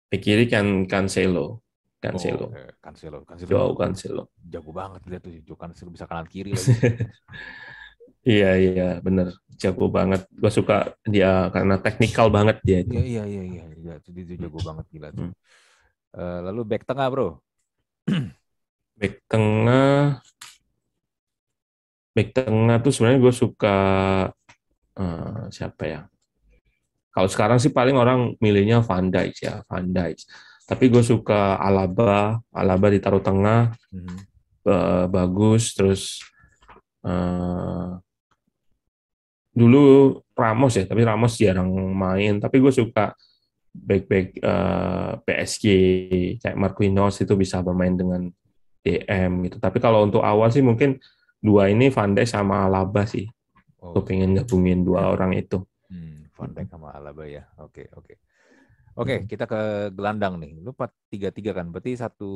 bek kiri kan Cancelo, Oh, Cancelo, Cancelo. Cancelo Joao Cancelo. jago banget dia tuh. Joe Cancelo bisa kanan kiri lagi. Iya iya bener, jago banget. Gue suka dia karena teknikal banget dia itu. Iya, iya, iya, iya. Iya, dia jago banget gila tuh. Hmm. Lalu bek tengah bro. Bek tengah, bek tengah tuh sebenarnya gue suka siapa ya? Kalau sekarang sih paling orang milihnya Van Dijk ya, Van Dijk. Tapi gue suka Alaba, Alaba ditaruh tengah, Mhm. bagus. Terus eh, dulu Ramos ya, tapi Ramos jarang main. Tapi gue suka back-back PSG kayak Marquinhos itu bisa bermain dengan DM gitu. Tapi kalau untuk awal sih mungkin dua ini Van Dijk sama Alaba sih. Gue Oh. pengen gabungin dua orang itu. Van Dijk sama Alaba ya. Oke, oke. Oke, kita ke gelandang nih. Lu 4-3-3 kan? Berarti satu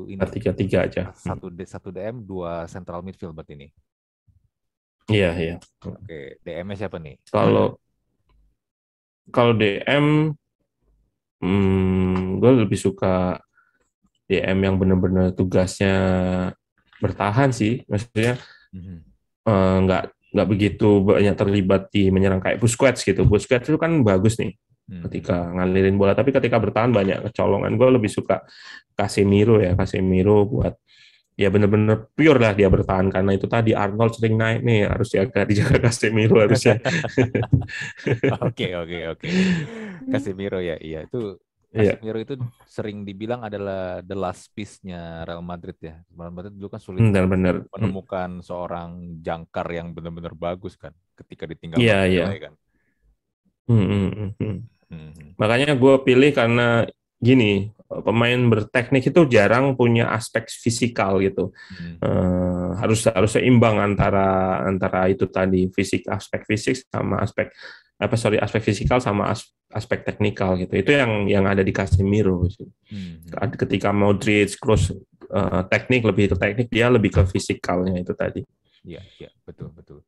ini. 3-3 aja. Satu DM, dua central midfield berarti ini. Iya, iya. Oke, DM-nya siapa nih? Kalau kalau DM, gue lebih suka DM yang benar-benar tugasnya bertahan sih. Maksudnya Mhm. nggak begitu banyak terlibat di menyerang kayak Busquets gitu. Busquets itu kan bagus nih Mhm. ketika ngalirin bola, tapi ketika bertahan banyak kecolongan. Gue lebih suka Casemiro ya, Casemiro buat ya benar-benar pure lah dia bertahan karena itu tadi Arnold sering naik nih harus dijaga Casemiro harusnya. Oke, oke, oke. Casemiro ya, iya itu Iya, Casemiro itu sering dibilang adalah the last piece-nya Real Madrid ya. Real Madrid dulu kan sulit benar-benar. menemukan seorang jangkar yang benar-benar bagus kan ketika ditinggal Iya, iya. Marcelo ya kan. Hmm, hmm, hmm, hmm. Mhm. Makanya gue pilih karena gini, pemain berteknik itu jarang punya aspek fisikal gitu. Mhm. Harus seimbang antara antara itu tadi aspek fisik sama aspek fisikal sama aspek teknikal gitu. Itu yang ada di Casemiro. Mhm. Ketika Modric, Kroos teknik, lebih ke teknik, dia lebih ke fisikalnya itu tadi. Iya, iya, betul, betul.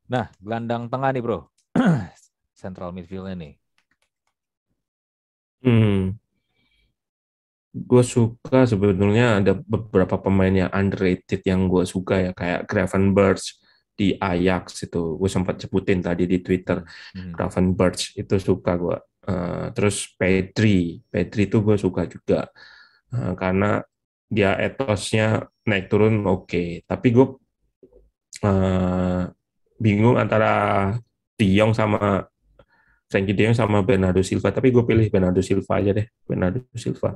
Nah, gelandang tengah nih, Bro. Central midfield-nya nih. Gue suka sebetulnya ada beberapa pemain yang underrated yang gue suka ya, kayak Gravenberch di Ajax itu, gue sempat sebutin tadi di Twitter. Hmm. Gravenberch itu suka gue. Terus Pedri itu gue suka juga. Karena dia etosnya naik turun oke. Tapi gue bingung antara De Jong sama Frankie De Jong sama Bernardo Silva, tapi gue pilih Bernardo Silva aja deh. Bernardo Silva.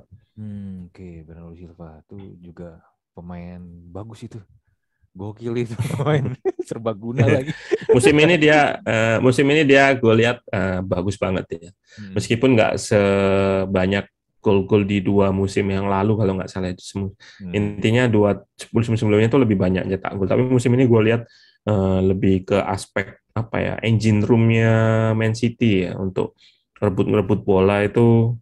Oke, Bernardo Silva tuh juga pemain bagus itu. Gokil itu pemain serbaguna lagi. musim ini dia gue lihat bagus banget ya. Meskipun nggak sebanyak gol-gol di 2 musim yang lalu kalau nggak salah itu semua. Intinya 10 musim sebelumnya itu lebih banyak nyetak gol. Tapi musim ini gue lihat lebih ke aspek apa ya, engine room-nya Man City ya, untuk rebut bola itu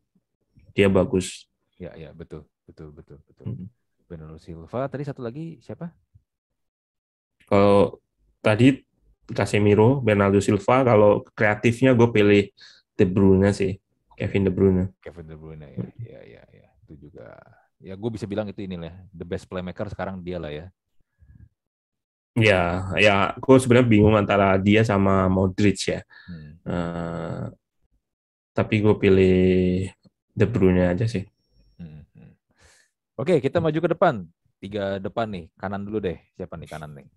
dia bagus. Ya, ya, betul, betul, betul, betul. Bernardo Silva. Tadi satu lagi siapa? Kalau tadi Casemiro, Bernardo Silva, kalau kreatifnya gue pilih De Bruyne sih, Kevin De Bruyne. Kevin De Bruyne ya, ya, ya, ya. Itu juga. Ya, gue bisa bilang itu inilah the best playmaker sekarang dia lah ya. Ya, gue sebenarnya bingung antara dia sama Modric ya. Tapi gue pilih De Bruyne aja sih. Oke, kita maju ke depan. 3 depan nih. Kanan dulu deh. Siapa nih kanan nih?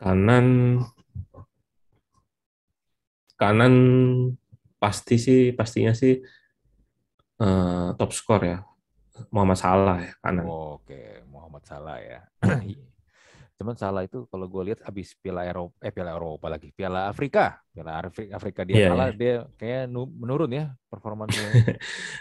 Kanan pastinya sih top skor ya, Muhammad Salah ya kanan. Oke, Muhammad Salah ya. Cuman Salah itu kalau gue lihat abis Piala Eropa lagi, Piala Afrika dia kalah, Iya. dia kayak menurun ya performanya.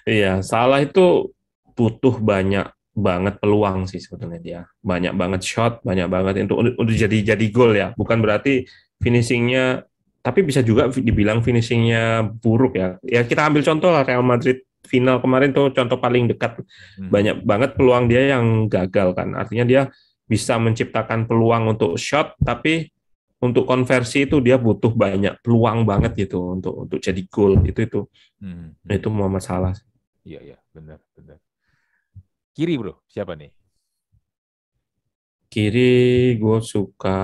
Iya, Salah itu butuh banyak banget peluang sih sebetulnya dia. Banyak banget shot, banyak banget untuk jadi gol ya. Bukan berarti finishingnya, tapi bisa juga dibilang finishingnya buruk ya. Ya kita ambil contoh lah Real Madrid final kemarin tuh contoh paling dekat. Banyak banget peluang dia yang gagal kan. Artinya dia bisa menciptakan peluang untuk shot, tapi untuk konversi itu dia butuh banyak peluang banget gitu untuk jadi gol itu Muhammad Salah. Iya, iya, benar, benar. Kiri bro, siapa nih? Kiri gue suka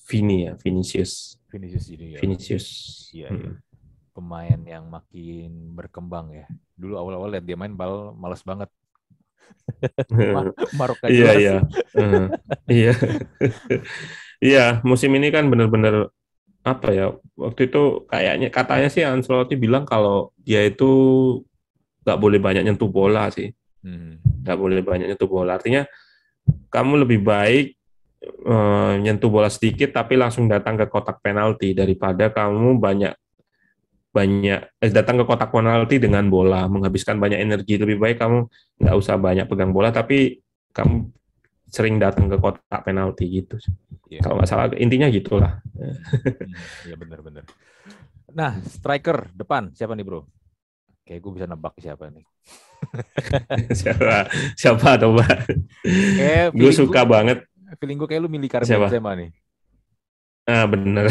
Vinicius. Junior. Vinicius. Iya, iya. Pemain yang makin berkembang ya. Dulu awal-awal lihat dia main bal males banget. Marok gak Iya, jelas. iya. Iya. Iya, musim ini kan benar-benar apa ya? Waktu itu katanya sih Ancelotti bilang kalau dia itu nggak boleh banyak nyentuh bola sih. Nggak boleh banyak nyentuh bola. Artinya kamu lebih baik nyentuh bola sedikit tapi langsung datang ke kotak penalti daripada kamu datang ke kotak penalti dengan bola, menghabiskan banyak energi. Lebih baik kamu nggak usah banyak pegang bola tapi kamu sering datang ke kotak penalti gitu. Yeah. Kalau nggak salah intinya gitulah. Iya benar-benar. Nah, striker depan siapa nih bro? Kayak gue bisa nebak siapa nih. siapa coba? Gue suka banget. Feeling gue kayak lu milih Karim Benzema nih. Ah bener,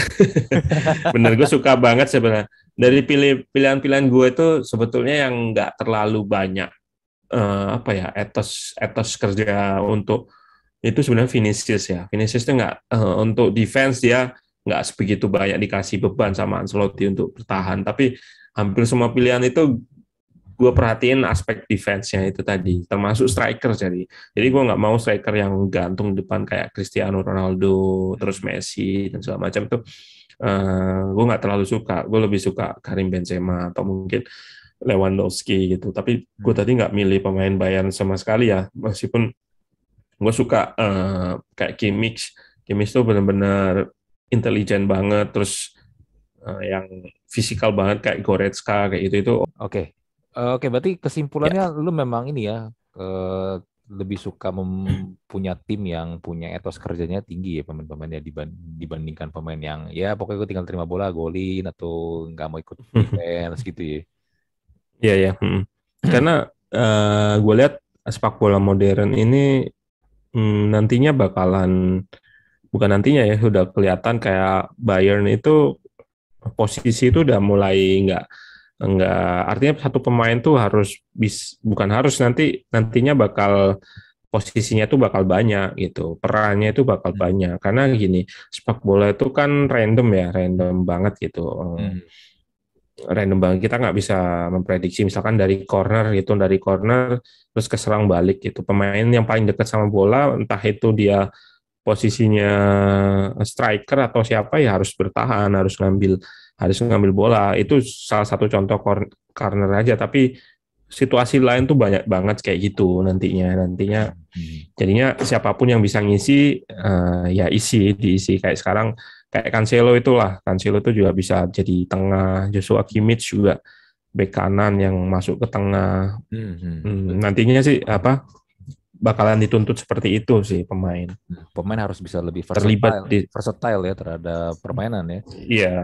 bener gue suka banget sebenarnya. Dari pilihan-pilihan gue itu sebetulnya yang nggak terlalu banyak apa ya etos kerja untuk itu sebenarnya Vinicius ya. Vinicius itu nggak untuk defense dia nggak sebegitu banyak dikasih beban sama Ancelotti untuk bertahan. Tapi hampir semua pilihan itu gue perhatiin aspek defense-nya itu tadi, termasuk striker jadi gue nggak mau striker yang gantung depan kayak Cristiano Ronaldo, terus Messi dan segala macam itu. Gue nggak terlalu suka. Gue lebih suka Karim Benzema atau mungkin Lewandowski gitu. Tapi gue tadi nggak milih pemain Bayern sama sekali ya, meskipun gue suka kayak Kimmich tuh benar-benar intelijen banget, terus yang fisikal banget kayak Goretzka kayak itu. Oke, berarti kesimpulannya lu memang ini ya lebih suka punya tim yang punya etos kerjanya tinggi ya pemain-pemainnya dibandingkan pemain yang ya pokoknya gue tinggal terima bola golin atau nggak mau ikut defense gitu ya. Iya ya. Karena gue lihat sepak bola modern ini nantinya bakalan, bukan nantinya ya, sudah kelihatan kayak Bayern itu posisi itu udah mulai nggak artinya satu pemain tuh harus bukan harus, nantinya bakal posisinya tuh bakal banyak gitu, perannya itu bakal Hmm. banyak karena gini, sepak bola itu kan random ya, random banget gitu. Hmm. Random banget, kita nggak bisa memprediksi misalkan dari corner gitu, dari corner terus ke serang balik gitu, pemain yang paling dekat sama bola entah itu dia posisinya striker atau siapa ya harus bertahan, harus ngambil bola. Itu salah satu contoh corner aja, tapi situasi lain tuh banyak banget kayak gitu nantinya Hmm. jadinya siapapun yang bisa ngisi ya diisi kayak sekarang, kayak Cancelo itu juga bisa jadi tengah, Joshua Kimmich juga bek kanan yang masuk ke tengah. Hmm. Hmm. Nantinya sih apa bakalan dituntut seperti itu sih pemain Pemain harus bisa lebih terlibat versatile, di. versatile ya terhadap permainan ya. Iya,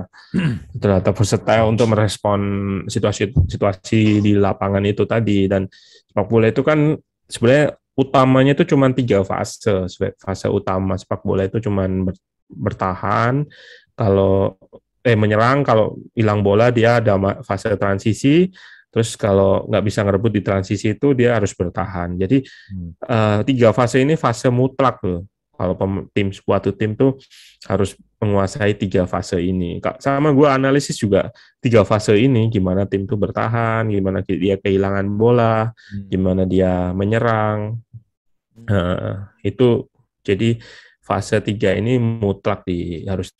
ternyata versatile untuk merespon situasi-situasi di lapangan itu tadi. Dan sepak bola itu kan sebenarnya utamanya itu cuma 3 fase. Fase utama sepak bola itu cuma bertahan, kalau menyerang, kalau hilang bola dia ada fase transisi, terus kalau nggak bisa ngerebut di transisi itu dia harus bertahan. Jadi Hmm. 3 fase ini fase mutlak loh. Kalau suatu tim tuh harus menguasai 3 fase ini. Sama gue analisis juga 3 fase ini, gimana tim tuh bertahan, gimana dia kehilangan bola, Hmm. gimana dia menyerang. Itu jadi fase 3 ini mutlak harus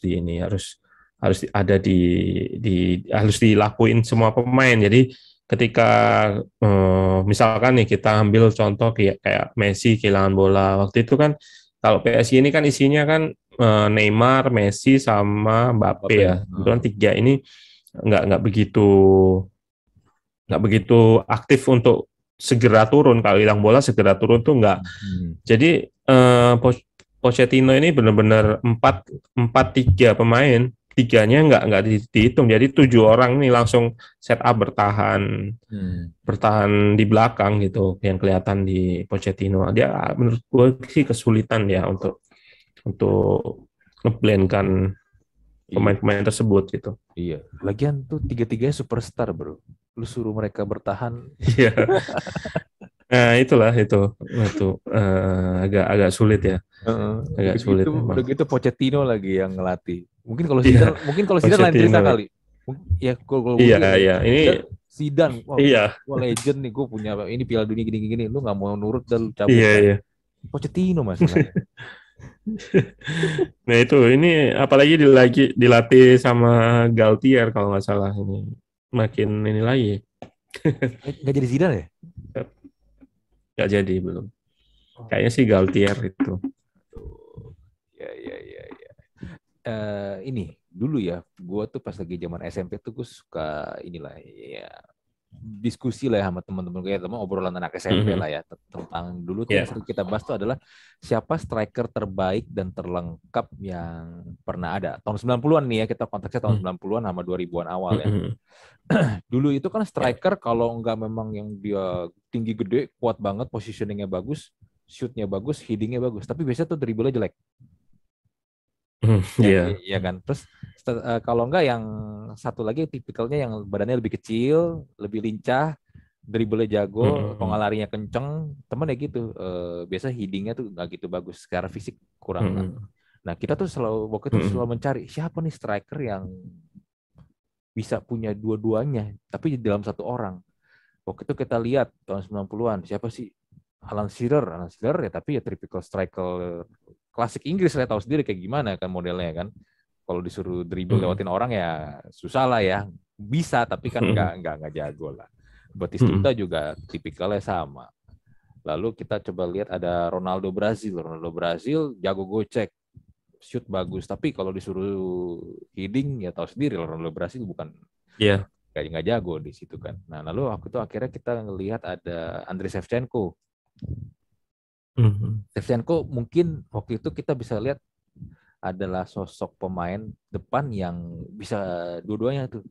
harus ada harus dilakuin semua pemain. Jadi ketika misalkan nih kita ambil contoh kayak Messi kehilangan bola waktu itu kan, kalau PSG ini kan isinya kan Neymar, Messi sama Mbappe Mbappe. ya. Kebetulan 3 ini nggak begitu aktif untuk segera turun. Kalau hilang bola segera turun tuh nggak. Hmm. Jadi Pochettino ini benar-benar empat empat tiga pemain, tiganya nggak dihitung. Jadi 7 orang ini langsung set up bertahan Hmm. bertahan di belakang gitu, yang kelihatan di Pochettino. Dia menurut gue sih kesulitan ya untuk ngeblendkan Iya, pemain-pemain tersebut gitu. iya. Lagian tuh tiga-tiganya superstar, bro. Lu suruh mereka bertahan. Iya. Nah, itulah itu agak sulit ya, Heeh. agak sulit Udah memang. gitu Pochettino lagi yang ngelatih. Iya, Mungkin kalau Zidane lain cerita Pochettino. kali. Ya kalau gue Iya, lihat ya, iya. Ini Zidane, wah, iya, gua legend nih, gue punya ini Piala Dunia gini-gini, lu nggak mau nurut dan lu cabut iya, kan. iya. Pochettino masalahnya. Nah itu ini apalagi dilatih sama Galtier kalau nggak salah, ini makin ini lagi Nggak jadi Zidane ya? nggak jadi belum. Oh, Kayaknya sih Galtier itu. aduh. Ya, ya, ya, ya. Ini dulu ya, gue tuh pas lagi zaman SMP tuh gue suka inilah ya diskusi lah ya sama teman-teman gue, teman obrolan anak SMP lah Mhm. ya tentang dulu tuh yang Ya. sering kita bahas tuh adalah siapa striker terbaik dan terlengkap yang pernah ada tahun 90-an nih ya, kita konteksnya tahun Mhm. 90-an sama 2000-an awal ya. Mhm. Dulu itu kan Ya. striker kalau nggak memang yang dia tinggi gede, kuat banget, positioningnya bagus, shootnya bagus, headingnya bagus, tapi biasanya tuh dribble jelek. Mhm. Ya, Iya. iya kan. Terus kalau enggak yang satu lagi tipikalnya yang badannya lebih kecil, lebih lincah, dribblenya jago, kalau nggak Mhm. larinya kenceng, temen ya gitu. Biasa headingnya tuh nggak gitu bagus, secara fisik kurang lah. Mhm. Nah kita tuh selalu waktu itu selalu Mhm. mencari siapa nih striker yang bisa punya dua-duanya, tapi di dalam satu orang. Waktu itu kita lihat tahun 90-an, siapa sih? Alan Shearer ya, tapi ya typical striker klasik Inggris, saya tahu sendiri kayak gimana kan modelnya kan. Kalau disuruh dribble Mhm. lewatin orang ya susah lah ya. Bisa tapi kan Mhm. nggak jago lah. Batistuta Mhm. juga tipikalnya sama. Lalu kita coba lihat ada Ronaldo Brazil. Ronaldo Brazil jago gocek, shoot bagus. Tapi kalau disuruh heading ya tahu sendiri Ronaldo Brazil bukan Iya. kayak nggak jago di situ kan. Nah lalu waktu itu akhirnya kita ngelihat ada Andriy Shevchenko. Mhm. Shevchenko mungkin waktu itu kita bisa lihat adalah sosok pemain depan yang bisa dua-duanya tuh.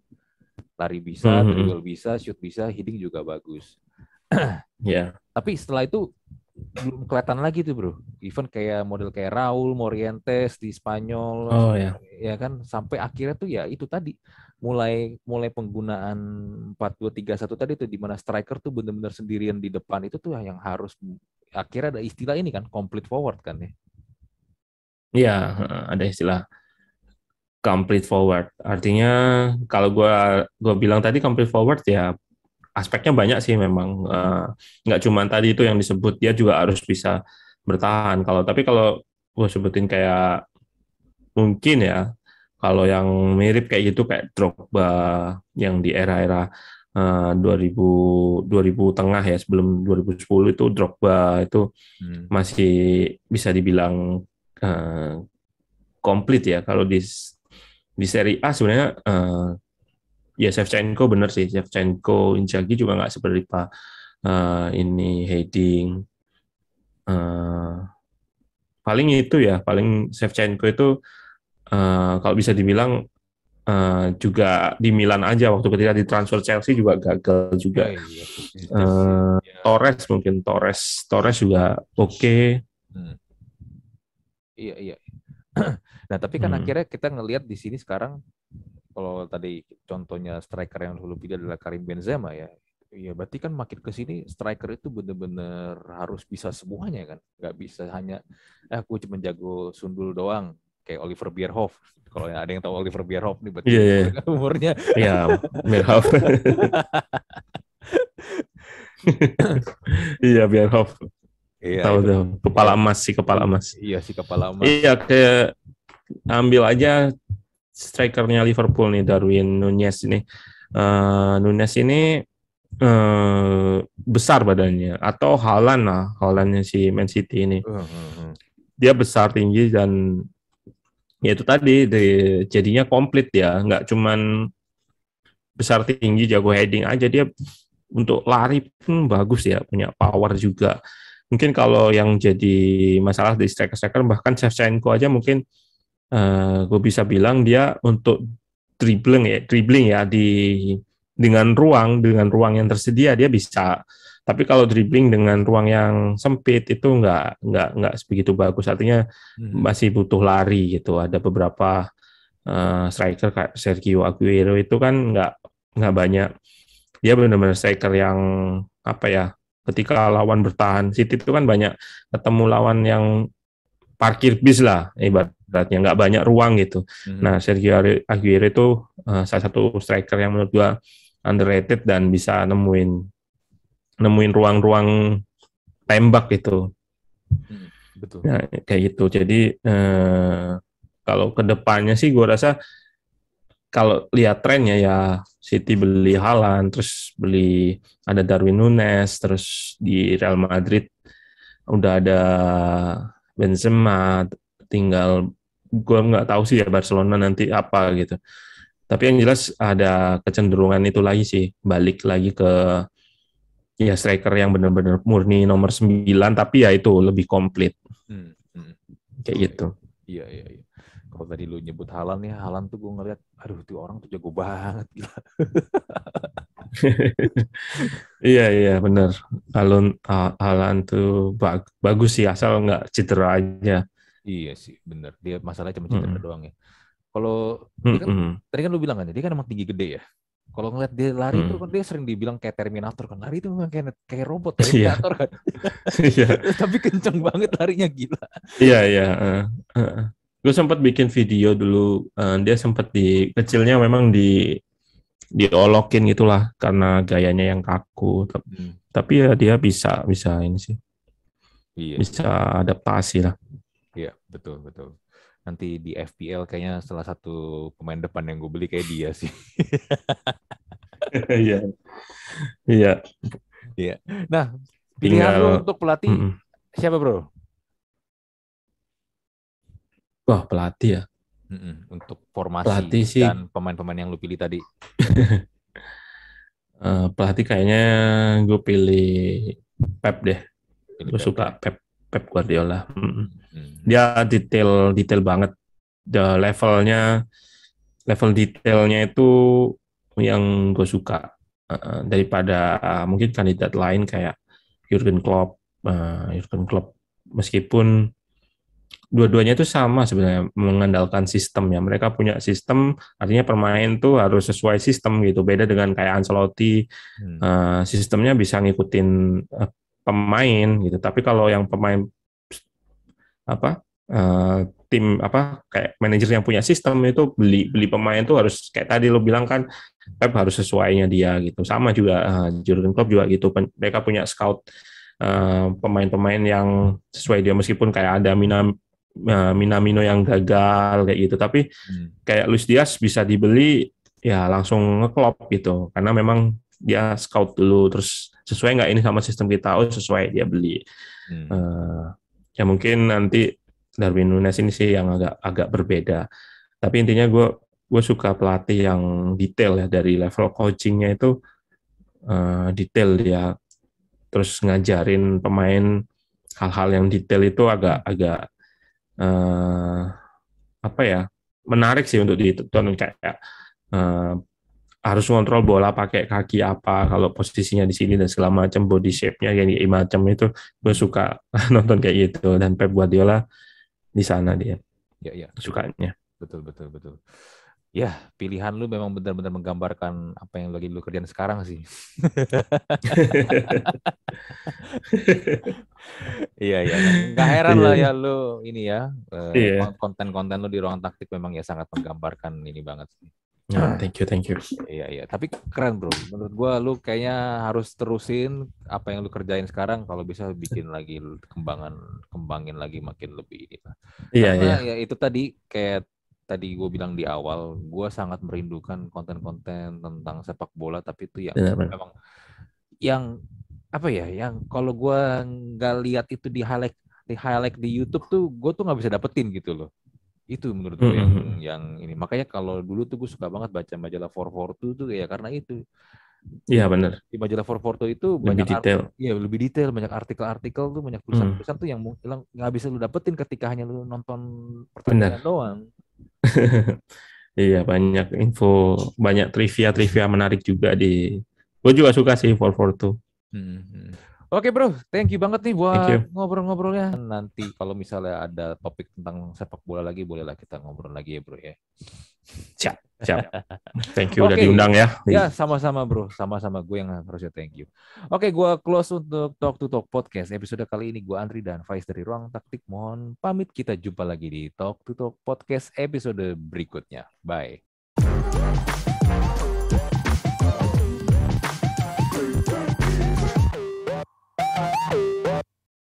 Lari bisa, Mhm. dribble bisa, shoot bisa, heading juga bagus. Ya. Tapi setelah itu belum kelihatan lagi tuh bro. Even kayak model kayak Raul Morientes di Spanyol, Oh ya. ya kan sampai akhirnya tuh ya itu tadi mulai mulai penggunaan 4-2-3-1 tadi tuh di mana striker tuh benar-benar sendirian di depan itu tuh yang harus akhirnya ada istilah ini kan complete forward kan ya. Iya, ada istilah complete forward. Artinya kalau gua bilang tadi complete forward ya aspeknya banyak sih memang. Nggak cuma tadi itu yang disebut, dia juga harus bisa bertahan. Tapi kalau gue sebutin kayak mungkin ya, kalau yang mirip kayak gitu kayak Drogba yang di era-era 2000 2000 tengah ya, sebelum 2010 itu Drogba itu masih bisa dibilang eh, komplit ya. Kalau di Serie A sebenarnya ya Shevchenko bener sih, Shevchenko, Inzaghi juga nggak seperti Pak ini heading. Eh, paling itu ya, paling Shevchenko itu kalau bisa dibilang juga di Milan aja waktu ketika ditransfer Chelsea juga gagal juga. Ya iya, Chelsea. Ya. Torres mungkin Torres juga oke. Hmm. Iya iya. Nah tapi kan akhirnya kita ngelihat di sini sekarang kalau tadi contohnya striker yang dulu pilih adalah Karim Benzema ya. Iya berarti kan makin ke sini striker itu bener-bener harus bisa semuanya kan. Nggak bisa hanya aku cuma jago sundul doang kayak Oliver Bierhoff. Kalau ada yang tahu Oliver Bierhoff nih berarti Iya, iya, umurnya. iya, Bierhoff. Iya, Bierhoff. Iya Tahu itu. tuh, Ya, kepala emas sih, kepala emas. iya si kepala emas. Iya, kayak ambil aja strikernya Liverpool nih, Darwin Nunez ini. Nunez ini besar badannya, atau Haaland lah, Haalandnya si Man City ini. Dia besar, tinggi, dan ya itu tadi jadinya komplit ya, nggak cuman besar, tinggi, jago heading aja, dia untuk lari pun bagus ya, punya power juga. Mungkin kalau yang jadi masalah di striker-striker, bahkan Shevchenko aja mungkin gue bisa bilang dia untuk dribbling ya dengan ruang yang tersedia dia bisa. Tapi kalau dribbling dengan ruang yang sempit itu nggak begitu bagus. Artinya masih butuh lari gitu. Ada beberapa striker kayak Sergio Aguero itu kan nggak banyak. Dia benar-benar striker yang apa ya? Ketika lawan bertahan, City itu kan banyak ketemu lawan yang parkir bis lah, ibaratnya nggak banyak ruang gitu. Nah, Sergio Aguero itu salah satu striker yang menurut gua underrated dan bisa nemuin ruang-ruang tembak gitu. Betul. Nah, kayak gitu. Jadi kalau kedepannya sih gua rasa kalau lihat trennya ya City beli Haaland, terus beli ada Darwin Nunes, terus di Real Madrid udah ada Benzema, tinggal gue nggak tahu sih ya Barcelona nanti apa gitu. Tapi yang jelas ada kecenderungan itu lagi sih, balik lagi ke ya striker yang benar-benar murni nomor 9, tapi ya itu lebih komplit. Kayak gitu. Iya, iya, iya. Kalau tadi lu nyebut Haaland nih, Haaland tuh gue ngeliat, aduh tuh orang tuh jago banget gila. Iya benar. Haaland tuh bagus sih, asal nggak cedera aja. Iya sih, bener. Dia masalahnya cuma cedera doang ya. Kalau dia kan, tadi kan lu bilang kan, dia kan emang tinggi gede ya. Kalau ngeliat dia lari itu kan dia sering dibilang kayak Terminator kan. Lari itu memang kayak robot, Terminator kan. Iya. Tapi kenceng banget larinya gila. Iya. Gue sempat bikin video dulu. Dia sempat di kecilnya memang diolokin gitulah karena gayanya yang kaku. Tapi ya dia bisa ini sih. Iya. Bisa adaptasi lah. Iya, betul. Nanti di FPL kayaknya salah satu pemain depan yang gue beli kayak dia sih. Iya. Nah, pilihan lu untuk pelatih siapa bro? Wah, pelatih ya. Untuk formasi pelatih sih, dan pemain-pemain yang lu pilih tadi. Pelatih kayaknya gue pilih Pep deh. Gue suka Pep Guardiola. Dia detail banget. Level detailnya itu yang gue suka daripada mungkin kandidat lain kayak Jurgen Klopp. Jurgen Klopp meskipun dua-duanya itu sama sebenarnya mengandalkan sistem ya. Mereka punya sistem, artinya pemain tuh harus sesuai sistem gitu. Beda dengan kayak Ancelotti, Hmm. sistemnya bisa ngikutin pemain gitu. Tapi kalau yang pemain apa tim apa kayak manajer yang punya sistem itu beli beli pemain tuh harus kayak tadi lo bilang kan Pep harus sesuainya dia gitu. Sama juga Jurgen Klopp juga gitu. Mereka punya scout pemain-pemain yang sesuai dia meskipun kayak ada Minamino yang gagal kayak gitu tapi Hmm. kayak Luis Diaz bisa dibeli ya langsung ngeklop gitu karena memang dia scout dulu terus sesuai nggak ini sama sistem kita oh sesuai dia beli. Hmm. Eh, ya mungkin nanti Darwin Nunes ini sih yang agak agak berbeda tapi intinya gue suka pelatih yang detail ya dari level coachingnya itu detail dia terus ngajarin pemain hal-hal yang detail itu agak agak eh, apa ya menarik sih untuk ditonton kayak eh, harus ngontrol bola pakai kaki apa kalau posisinya di sini dan segala macam body shape-nya kayak macam itu gue Hmm. suka nonton kayak gitu dan Pep Guardiola di sana dia Ya, ya, sukanya. betul, betul, betul. Ya, pilihan lu memang benar-benar menggambarkan apa yang lagi lu kerjain sekarang sih. Iya, iya. Nggak heran lah ya Iya, lu ini ya, iya. konten-konten lu di ruang taktik memang ya sangat menggambarkan ini banget sih. Nah, thank you, thank you. Iya, iya. Tapi keren bro. Menurut gua lu kayaknya harus terusin apa yang lu kerjain sekarang. Kalau bisa bikin lagi kembangin lagi makin lebih ini lah. Iya, Karena iya, ya itu tadi kayak tadi gue bilang di awal, gue sangat merindukan konten-konten tentang sepak bola. Tapi itu yang benar. memang yang apa ya? Yang kalau gua nggak lihat itu di highlight di YouTube tuh, gue tuh nggak bisa dapetin gitu loh. Itu menurut gue yang Mm-mm. yang ini. Makanya kalau dulu tuh gue suka banget baca majalah 442 tuh ya karena itu. Di, Iya, benar. di majalah 442 itu Lebih banyak detail. ya lebih detail, banyak artikel-artikel tuh, banyak Mm, tulisan-tulisan tuh yang nggak bisa lu dapetin ketika hanya lu nonton pertandingan benar. doang. Iya, banyak info, banyak trivia-trivia menarik juga di. Gue juga suka sih 442. Hmm. Hmm. Oke bro, thank you banget nih Thank buat you. ngobrol-ngobrolnya. Nanti kalau misalnya ada topik tentang sepak bola lagi, bolehlah kita ngobrol lagi ya bro ya. Siap, siap. Thank you udah Oke, diundang ya. ya sama-sama bro, sama-sama gue yang harusnya thank you. Oke, gue close untuk Talk to Talk Podcast. Episode kali ini gue Andri dan Faiz dari Ruang Taktik. Mohon pamit, kita jumpa lagi di Talk to Talk Podcast episode berikutnya. Bye.